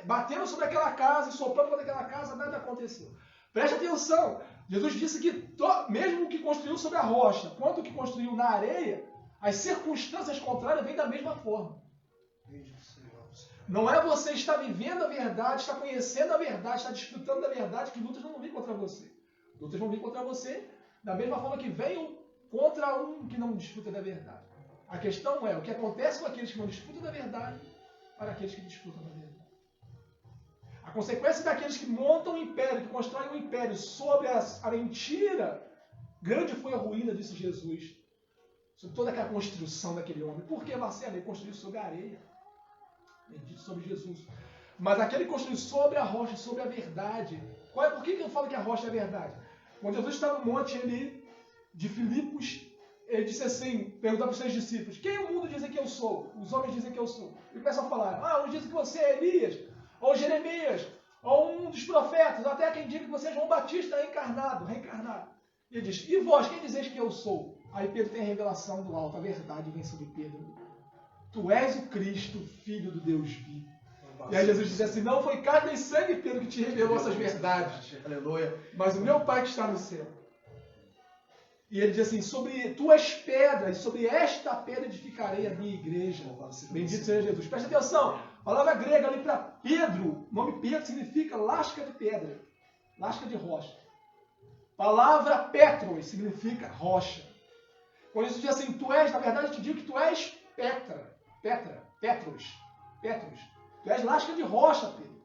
batendo sobre aquela casa e soprando sobre aquela casa, nada aconteceu. Preste atenção. Jesus disse que mesmo o que construiu sobre a rocha, quanto o que construiu na areia, as circunstâncias contrárias vêm da mesma forma. Não é você estar vivendo a verdade, estar conhecendo a verdade, estar desfrutando da verdade, que lutas não vão vir contra você. Lutas vão vir contra você da mesma forma que venham contra um que não desfruta da verdade. A questão é o que acontece com aqueles que não desfrutam da verdade para aqueles que desfrutam da verdade. A consequência daqueles que montam um império, que constroem um império sobre a mentira, grande foi a ruína, disse Jesus, sobre toda aquela construção daquele homem. Por que, Marcelo? Ele construiu sobre a areia. Bendito sobre Jesus. Mas aquele que construiu sobre a rocha, sobre a verdade. Por que eu falo que a rocha é a verdade? Quando Jesus está no monte ali de Filipos, ele disse assim, perguntar para os seus discípulos: quem o mundo dizem que eu sou? Os homens dizem que eu sou. E começam a falar: uns dizem que você é Elias, ou Jeremias, ou um dos profetas, até quem diz que você é João Batista reencarnado. E ele diz, e vós, quem dizeis que eu sou? Aí Pedro tem a revelação do alto, a verdade vem sobre Pedro. Tu és o Cristo, Filho do Deus vivo. E aí Jesus diz assim, não foi carne nem sangue, Pedro, que te revelou essas verdades. Aleluia. Mas o meu Pai que está no céu. E ele diz assim, sobre tu és pedra, e sobre esta pedra edificarei a minha igreja. Bendito seja Jesus. Presta atenção, a palavra grega ali para Pedro, o nome Pedro significa lasca de pedra, lasca de rocha. Palavra Petros significa rocha. Quando isso diz assim, tu és, na verdade, eu te digo que tu és Petros. Tu és lasca de rocha, Pedro.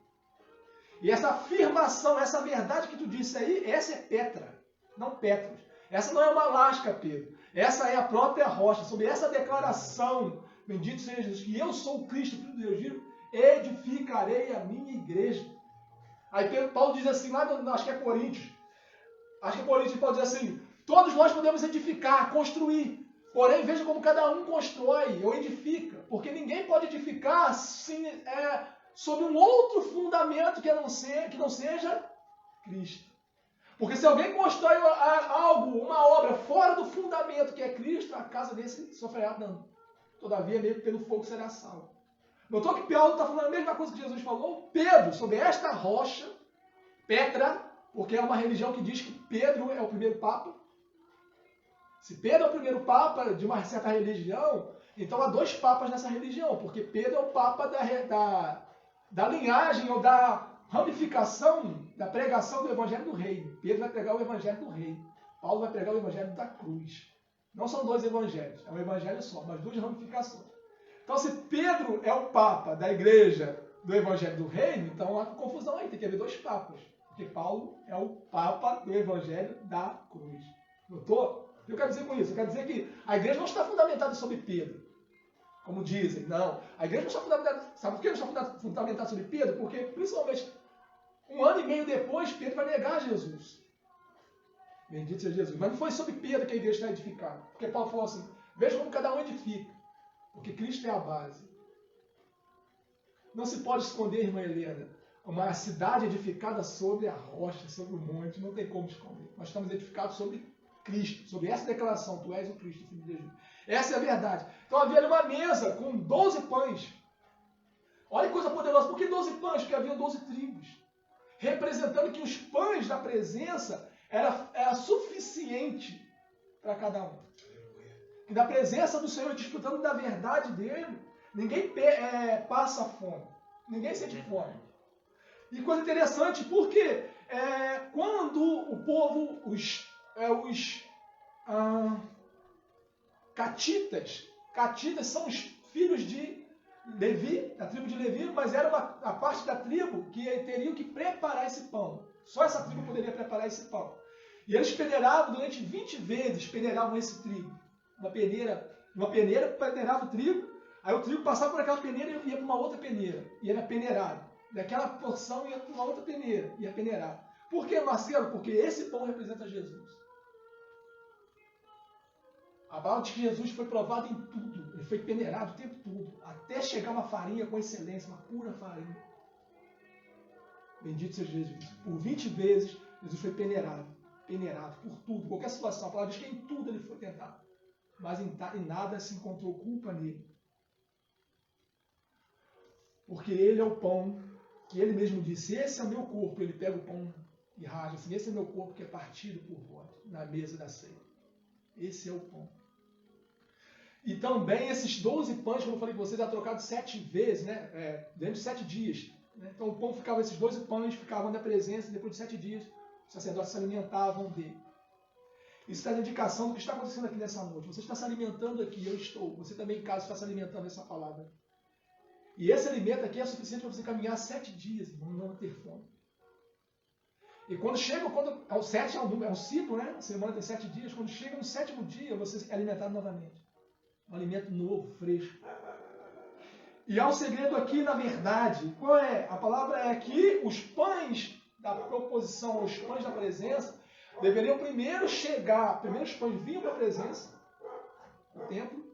E essa afirmação, essa verdade que tu disse aí, essa é Petra, não Petros. Essa não é uma lasca, Pedro. Essa é a própria rocha. Sobre essa declaração, bendito seja Jesus, que eu sou o Cristo, Filho de Deus vivo, edificarei a minha igreja. Aí Paulo diz assim, lá acho que é Coríntios, Paulo diz assim, todos nós podemos edificar, construir. Porém, veja como cada um constrói ou edifica. Porque ninguém pode edificar assim, sob um outro fundamento que não seja Cristo. Porque se alguém constrói algo, uma obra fora do fundamento que é Cristo, a casa desse sofrerá dano. Todavia, mesmo pelo fogo será salvo. Notou que Paulo está falando a mesma coisa que Jesus falou? Pedro, sobre esta rocha, Petra, porque é uma religião que diz que Pedro é o primeiro papa. Se Pedro é o primeiro papa de uma certa religião, então há dois papas nessa religião, porque Pedro é o papa da linhagem ou da ramificação da pregação do evangelho do reino. Pedro vai pregar o evangelho do reino. Paulo vai pregar o evangelho da cruz. Não são dois evangelhos, é um evangelho só, mas duas ramificações. Então, se Pedro é o papa da igreja do evangelho do reino, então há confusão aí, tem que haver dois papas. Porque Paulo é o papa do evangelho da cruz. Notou? O que eu quero dizer com isso? Eu quero dizer que a igreja não está fundamentada sobre Pedro, como dizem. Não. A igreja não está fundamentada. Sabe por que não está fundamentada sobre Pedro? Porque, principalmente, 1 ano e meio depois, Pedro vai negar Jesus. Bendito seja Jesus. Mas não foi sobre Pedro que a igreja está edificada. Porque Paulo falou assim, veja como cada um edifica. Porque Cristo é a base. Não se pode esconder, irmã Helena, uma cidade edificada sobre a rocha, sobre o monte, não tem como esconder. Nós estamos edificados sobre Cristo, sobre essa declaração, tu és o Cristo, Filho de Deus. Essa é a verdade. Então havia uma mesa com 12 pães. Olha que coisa poderosa. Por que 12 pães? Porque havia 12 tribos. Representando que os pães da presença era suficiente para cada um. E da presença do Senhor, desfrutando da verdade dele, ninguém passa fome. Ninguém sente fome. E coisa interessante, porque quando o povo, os catitas são os filhos de Levi, da tribo de Levi, mas era a parte da tribo que teriam que preparar esse pão. Só essa tribo poderia preparar esse pão. E eles peneiravam durante 20 vezes, peneiravam esse trigo. Uma peneira peneirava o trigo, aí o trigo passava por aquela peneira e ia para uma outra peneira, e era peneirado. Daquela porção ia para uma outra peneira, ia peneirado. Por que, Marcelo? Porque esse pão representa Jesus. A palavra de que Jesus foi provado em tudo. Ele foi peneirado o tempo todo. Até chegar uma farinha com excelência, uma pura farinha. Bendito seja Jesus. Por 20 vezes, Jesus foi peneirado. Peneirado por tudo. Qualquer situação. A palavra diz que em tudo ele foi tentado. Mas em nada se encontrou culpa nele. Porque ele é o pão que ele mesmo disse. Esse é o meu corpo. Ele pega o pão e rasga assim. Esse é o meu corpo que é partido por vós na mesa da ceia. Esse é o pão. E também esses 12 pães, como eu falei com vocês, eram trocados 7 vezes, né? Dentro de 7 dias. Né? Então o pão ficava, esses 12 pães ficavam na presença, e depois de 7 dias, os sacerdotes se alimentavam dele. Isso está na indicação do que está acontecendo aqui nessa noite. Você está se alimentando aqui, eu estou. Você também em casa está se alimentando dessa palavra. E esse alimento aqui é suficiente para você caminhar 7 dias, irmão, não ter fome. E quando chega, o 7 é um ciclo, né? A semana tem 7 dias. Quando chega no 7º dia, você é alimentado novamente. Um alimento novo, fresco. E há um segredo aqui, na verdade. Qual é? A palavra é que os pães da proposição, os pães da presença, deveriam primeiro chegar, primeiro os pães vinham para a presença, no templo,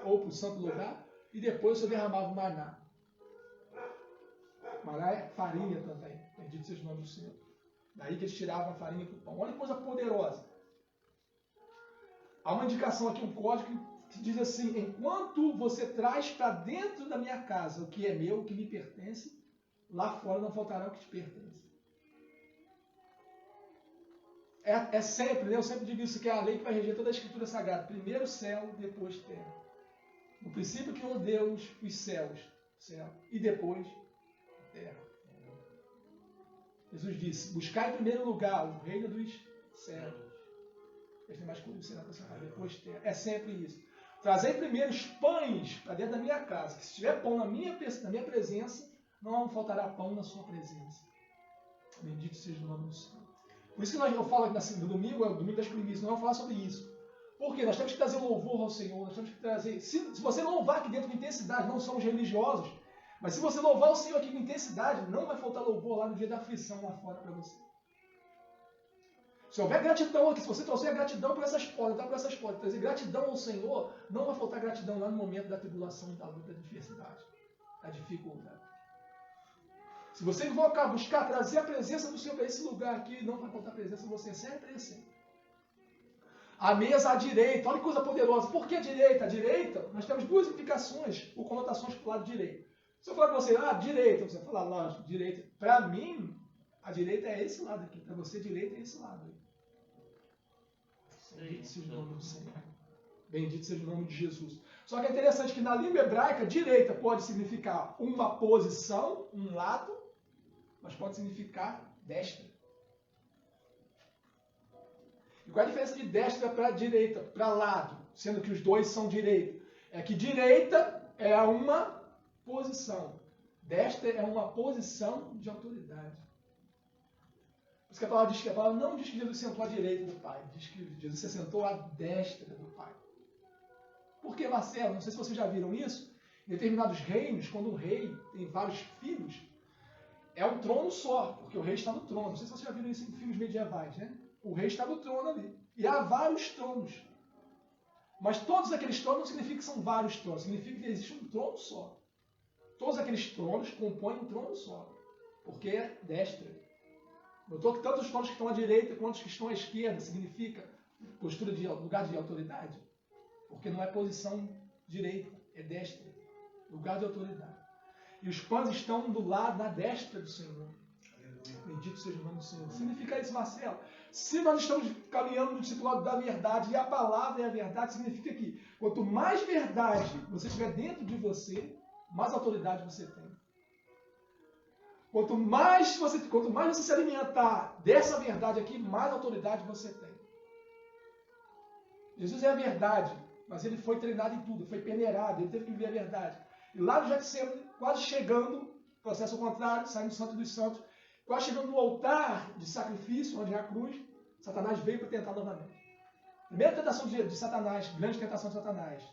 ou para o santo lugar, e depois você derramava o maná. Maná é farinha também, bendito seja o nome do Senhor. Daí que eles tiravam a farinha do pão. Olha que coisa poderosa. Há uma indicação aqui, um código que diz assim: enquanto você traz para dentro da minha casa o que é meu, o que me pertence, lá fora não faltará o que te pertence. É sempre, né? Eu sempre digo isso, que é a lei que vai reger toda a escritura sagrada. Primeiro céu, depois terra. No princípio criou Deus os céus, céu, e depois a terra. Jesus disse: buscai em primeiro lugar o reino dos céus. Este é mais conhecido, depois terra. É sempre isso. Trazei primeiro os pães para dentro da minha casa. Que se tiver pão na minha presença, não faltará pão na sua presença. Bendito seja o nome do Senhor. Por isso que eu falo que no domingo, é o domingo das primícias, nós vamos falar sobre isso. Porque nós temos que trazer louvor ao Senhor, nós temos que trazer... Se você louvar aqui dentro com intensidade, não somos religiosos, mas se você louvar o Senhor aqui com intensidade, não vai faltar louvor lá no dia da aflição lá fora para você. Se houver gratidão aqui, se você trouxer gratidão por essas portas, trazer gratidão ao Senhor, não vai faltar gratidão lá no momento da tribulação, da luta, da adversidade, da dificuldade. Se você invocar, buscar, trazer a presença do Senhor para esse lugar aqui, não vai faltar presença de você, sempre assim. A mesa à direita, olha que coisa poderosa. Por que a direita? A direita, nós temos duas implicações ou conotações para o lado direito. Se eu falar para você, direita, você vai falar, lógico, direita. Para mim, a direita é esse lado aqui. Para você, direita é esse lado aí. Bendito seja o nome do Senhor. Bendito seja o nome de Jesus. Só que é interessante que na língua hebraica, direita pode significar uma posição, um lado, mas pode significar destra. E qual é a diferença de destra para direita, para lado, sendo que os dois são direita? É que direita é uma posição, destra é uma posição de autoridade. Por isso que a palavra diz que não diz que Jesus sentou à direita do Pai, diz que Jesus se sentou à destra do Pai. Por que, Marcelo? Não sei se vocês já viram isso. Em determinados reinos, quando um rei tem vários filhos, é um trono só, porque o rei está no trono. Não sei se vocês já viram isso em filmes medievais, né? O rei está no trono ali. E há vários tronos. Mas todos aqueles tronos não significa que são vários tronos, significa que existe um trono só. Todos aqueles tronos compõem um trono só, porque é destra. Notou que tanto os tronos que estão à direita quanto os que estão à esquerda significa postura de lugar de autoridade? Porque não é posição direita, é destra, lugar de autoridade. E os pães estão do lado, na destra do Senhor. Bendito seja o nome do Senhor. Significa isso, Marcelo. Se nós estamos caminhando no discipulado da verdade, e a palavra é a verdade, significa que quanto mais verdade você tiver dentro de você, mais autoridade você tem. Quanto mais você se alimentar dessa verdade aqui, mais autoridade você tem. Jesus é a verdade, mas ele foi treinado em tudo, foi peneirado, ele teve que viver a verdade. E lá no Getsemane, quase chegando, processo contrário, saindo do Santo dos Santos, quase chegando no altar de sacrifício, onde é a cruz, Satanás veio para tentar novamente. Primeira tentação de Satanás, grande tentação de Satanás,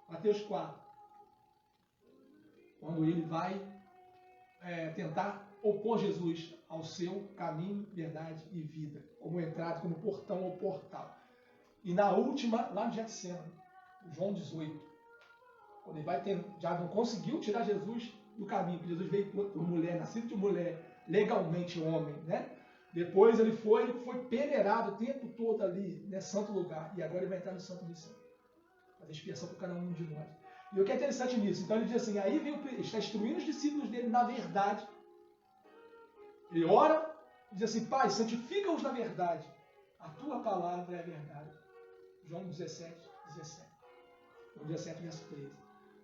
Mateus 4. Quando ele vai tentar opor Jesus ao seu caminho, verdade e vida, como entrada, como portão ou portal. E na última, lá no Getsemane, João 18, quando ele vai já não conseguiu tirar Jesus do caminho, porque Jesus veio por mulher, nascido de mulher, legalmente homem, né? Depois ele foi peneirado o tempo todo ali, né, santo lugar, e agora ele vai entrar no santo dos santos, fazer expiação por cada um de nós. E o que é interessante nisso? Então ele diz assim, aí ele está instruindo os discípulos dele na verdade. Ele ora, diz assim, Pai, santifica-os na verdade. A tua palavra é a verdade. João 17, 17. João 17, verso 13.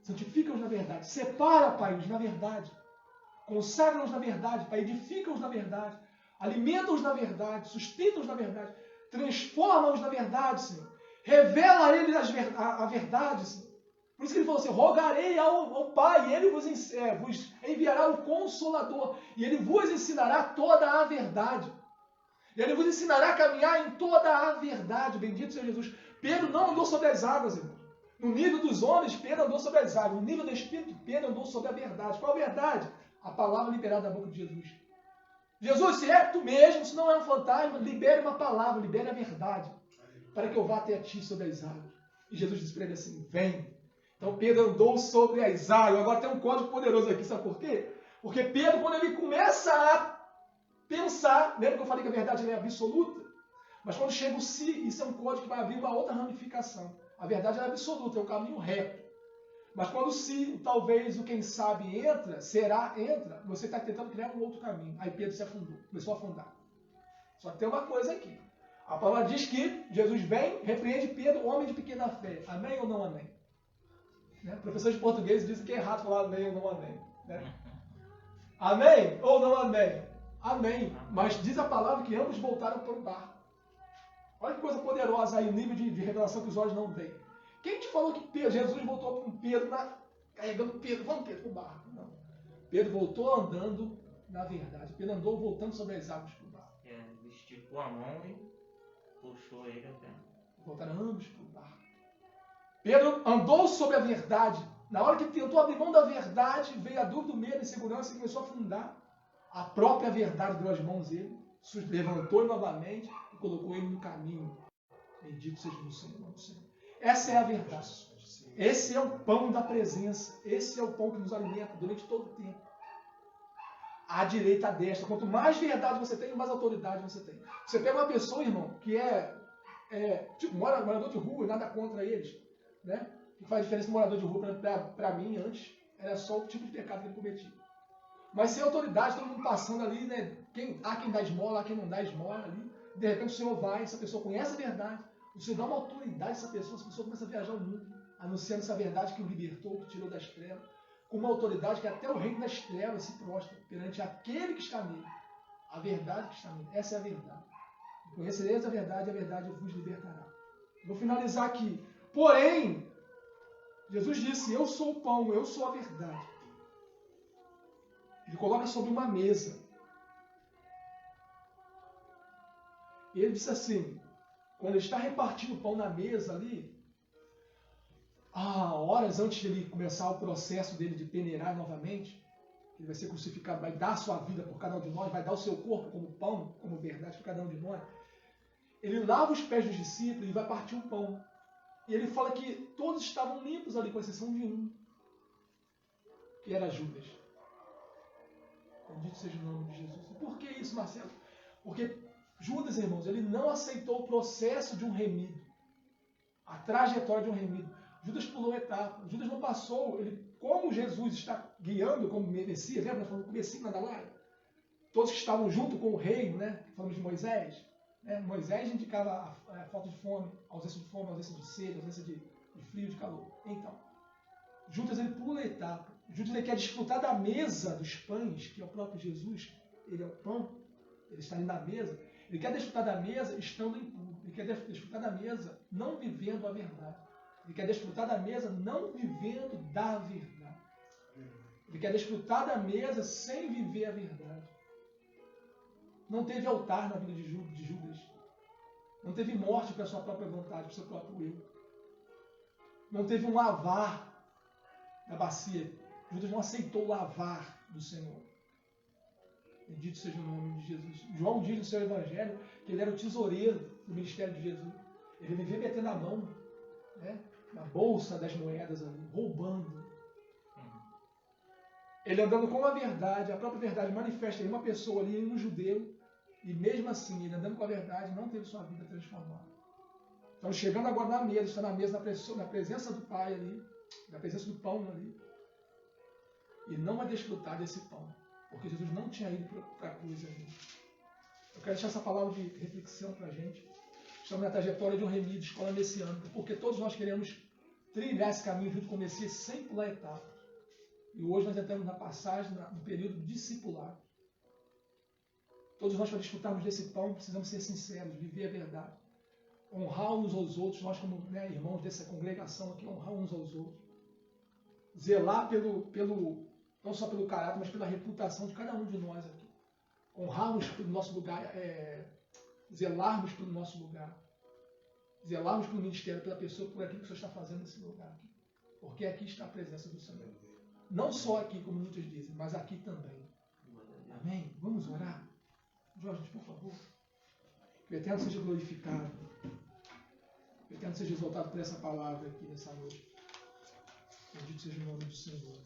Santifica-os na verdade. Separa, Pai, os na verdade. Consagra-os na verdade, Pai. Edifica-os na verdade. Alimenta-os na verdade. Sustenta-os na verdade. Transforma-os na verdade, Senhor. Revela a eles a verdade, Senhor. Por isso que ele falou assim, rogarei ao Pai, e ele vos enviará o Consolador, e ele vos ensinará toda a verdade. E ele vos ensinará a caminhar em toda a verdade. Bendito seja Jesus. Pedro não andou sobre as águas, irmão. No nível dos homens, Pedro andou sobre as águas. No nível do Espírito, Pedro andou sobre a verdade. Qual a verdade? A palavra liberada da boca de Jesus. Jesus, se é tu mesmo, se não é um fantasma, libere uma palavra, libere a verdade, para que eu vá até ti sobre as águas. E Jesus disse para ele assim, vem. Então Pedro andou sobre as águas. Agora tem um código poderoso aqui, sabe por quê? Porque Pedro, quando ele começa a pensar, lembra que eu falei que a verdade é absoluta? Mas quando chega o se, isso é um código que vai abrir uma outra ramificação. A verdade é absoluta, é o caminho reto. Mas quando o se, o talvez, o quem sabe entra, entra, você está tentando criar um outro caminho. Aí Pedro se afundou, começou a afundar. Só que tem uma coisa aqui. A palavra diz que Jesus vem, repreende Pedro, homem de pequena fé. Amém ou não amém? Né? Professores de português dizem que é errado falar amém ou não amém. Né? Amém ou não amém? Amém. Mas diz a palavra que ambos voltaram para o barco. Olha que coisa poderosa aí, o nível de revelação que os olhos não veem. Quem te falou que Jesus voltou com Pedro, carregando Pedro, vamos Pedro para o barco? Não. Pedro voltou andando na verdade. Pedro andou voltando sobre as águas para o barco. Ele esticou a mão e puxou ele até. Voltaram ambos para o barco. Pedro andou sobre a verdade. Na hora que tentou abrir mão da verdade, veio a dúvida, o medo, a insegurança e começou a afundar. A própria verdade deu as mãos dele, levantou novamente e colocou ele no caminho. Bendito seja o Senhor, Senhor. Essa é a verdade. Esse é o pão da presença. Esse é o pão que nos alimenta durante todo o tempo. À direita, à destra. Quanto mais verdade você tem, mais autoridade você tem. Você pega uma pessoa, irmão, que tipo, morador de rua, nada contra eles, né? O que faz diferença no morador de rua para mim antes era só o tipo de pecado que ele cometia. Mas sem autoridade, todo mundo passando ali, né? Há quem dá esmola, há quem não dá esmola ali. De repente o Senhor vai, essa pessoa conhece a verdade, o Senhor dá uma autoridade a essa pessoa começa a viajar o mundo, anunciando essa verdade que o libertou, que o tirou das trevas, com uma autoridade que até o reino das trevas se prostra perante aquele que está nele. A verdade que está nele. Essa é a verdade. Conhecereis a verdade vos libertará. Vou finalizar aqui. Porém, Jesus disse, eu sou o pão, eu sou a verdade. Ele coloca sobre uma mesa. Ele disse assim, quando ele está repartindo o pão na mesa ali, horas antes de ele começar o processo dele de peneirar novamente, ele vai ser crucificado, vai dar a sua vida por cada um de nós, vai dar o seu corpo como pão, como verdade por cada um de nós. Ele lava os pés dos discípulos e vai partir o pão. E ele fala que todos estavam limpos ali, com exceção de um, que era Judas. Bendito seja o nome de Jesus. E por que isso, Marcelo? Porque Judas, irmãos, ele não aceitou o processo de um remido, a trajetória de um remido. Judas pulou etapa. Judas não passou, como Jesus está guiando como Messias, lembra? Nós falamos no comecinho da live. Todos que estavam junto com o rei, né? Falamos de Moisés. Moisés indicava a falta de fome, ausência de sede, ausência de frio, de calor. Então, Judas ele pula a etapa. Judas ele quer desfrutar da mesa dos pães, que é o próprio Jesus. Ele é o pão, ele está ali na mesa. Ele quer desfrutar da mesa estando impuro. Ele quer desfrutar da mesa não vivendo a verdade. Ele quer desfrutar da mesa não vivendo da verdade. Ele quer desfrutar da mesa sem viver a verdade. Não teve altar na vida de Judas. Não teve morte para a sua própria vontade, para o seu próprio eu. Não teve um lavar da bacia. Judas não aceitou o lavar do Senhor. Bendito seja o nome de Jesus. João diz no seu evangelho que ele era o tesoureiro do ministério de Jesus. Ele vivia metendo a mão, né, na bolsa das moedas ali, roubando. Ele andando com a verdade, a própria verdade manifesta em uma pessoa ali, em um judeu, e mesmo assim, ele andando com a verdade, não teve sua vida transformada. Então, chegando agora na mesa, está na mesa, na presença do Pai ali, na presença do pão ali, e não vai desfrutar desse pão, porque Jesus não tinha ido para a cruz ainda. Eu quero deixar essa palavra de reflexão para a gente. Estamos na trajetória de um remido, escola messiânica, porque todos nós queremos trilhar esse caminho junto com o Messias sem pular etapas. E hoje nós entramos na passagem, no período discipular. Todos nós, para desfrutarmos desse pão, precisamos ser sinceros, viver a verdade. Honrar uns aos outros, nós como irmãos dessa congregação aqui, honrar uns aos outros. Zelar não só pelo caráter, mas pela reputação de cada um de nós aqui. Honrarmos pelo nosso lugar, zelarmos pelo nosso lugar. Zelarmos pelo ministério, pela pessoa, por aquilo que o Senhor está fazendo nesse lugar aqui. Porque aqui está a presença do Senhor. Não só aqui, como muitos dizem, mas aqui também. Amém? Vamos orar? Jorge, por favor. Que o Eterno seja glorificado. Que o Eterno seja exaltado por essa palavra aqui nessa noite. Bendito seja o nome do Senhor.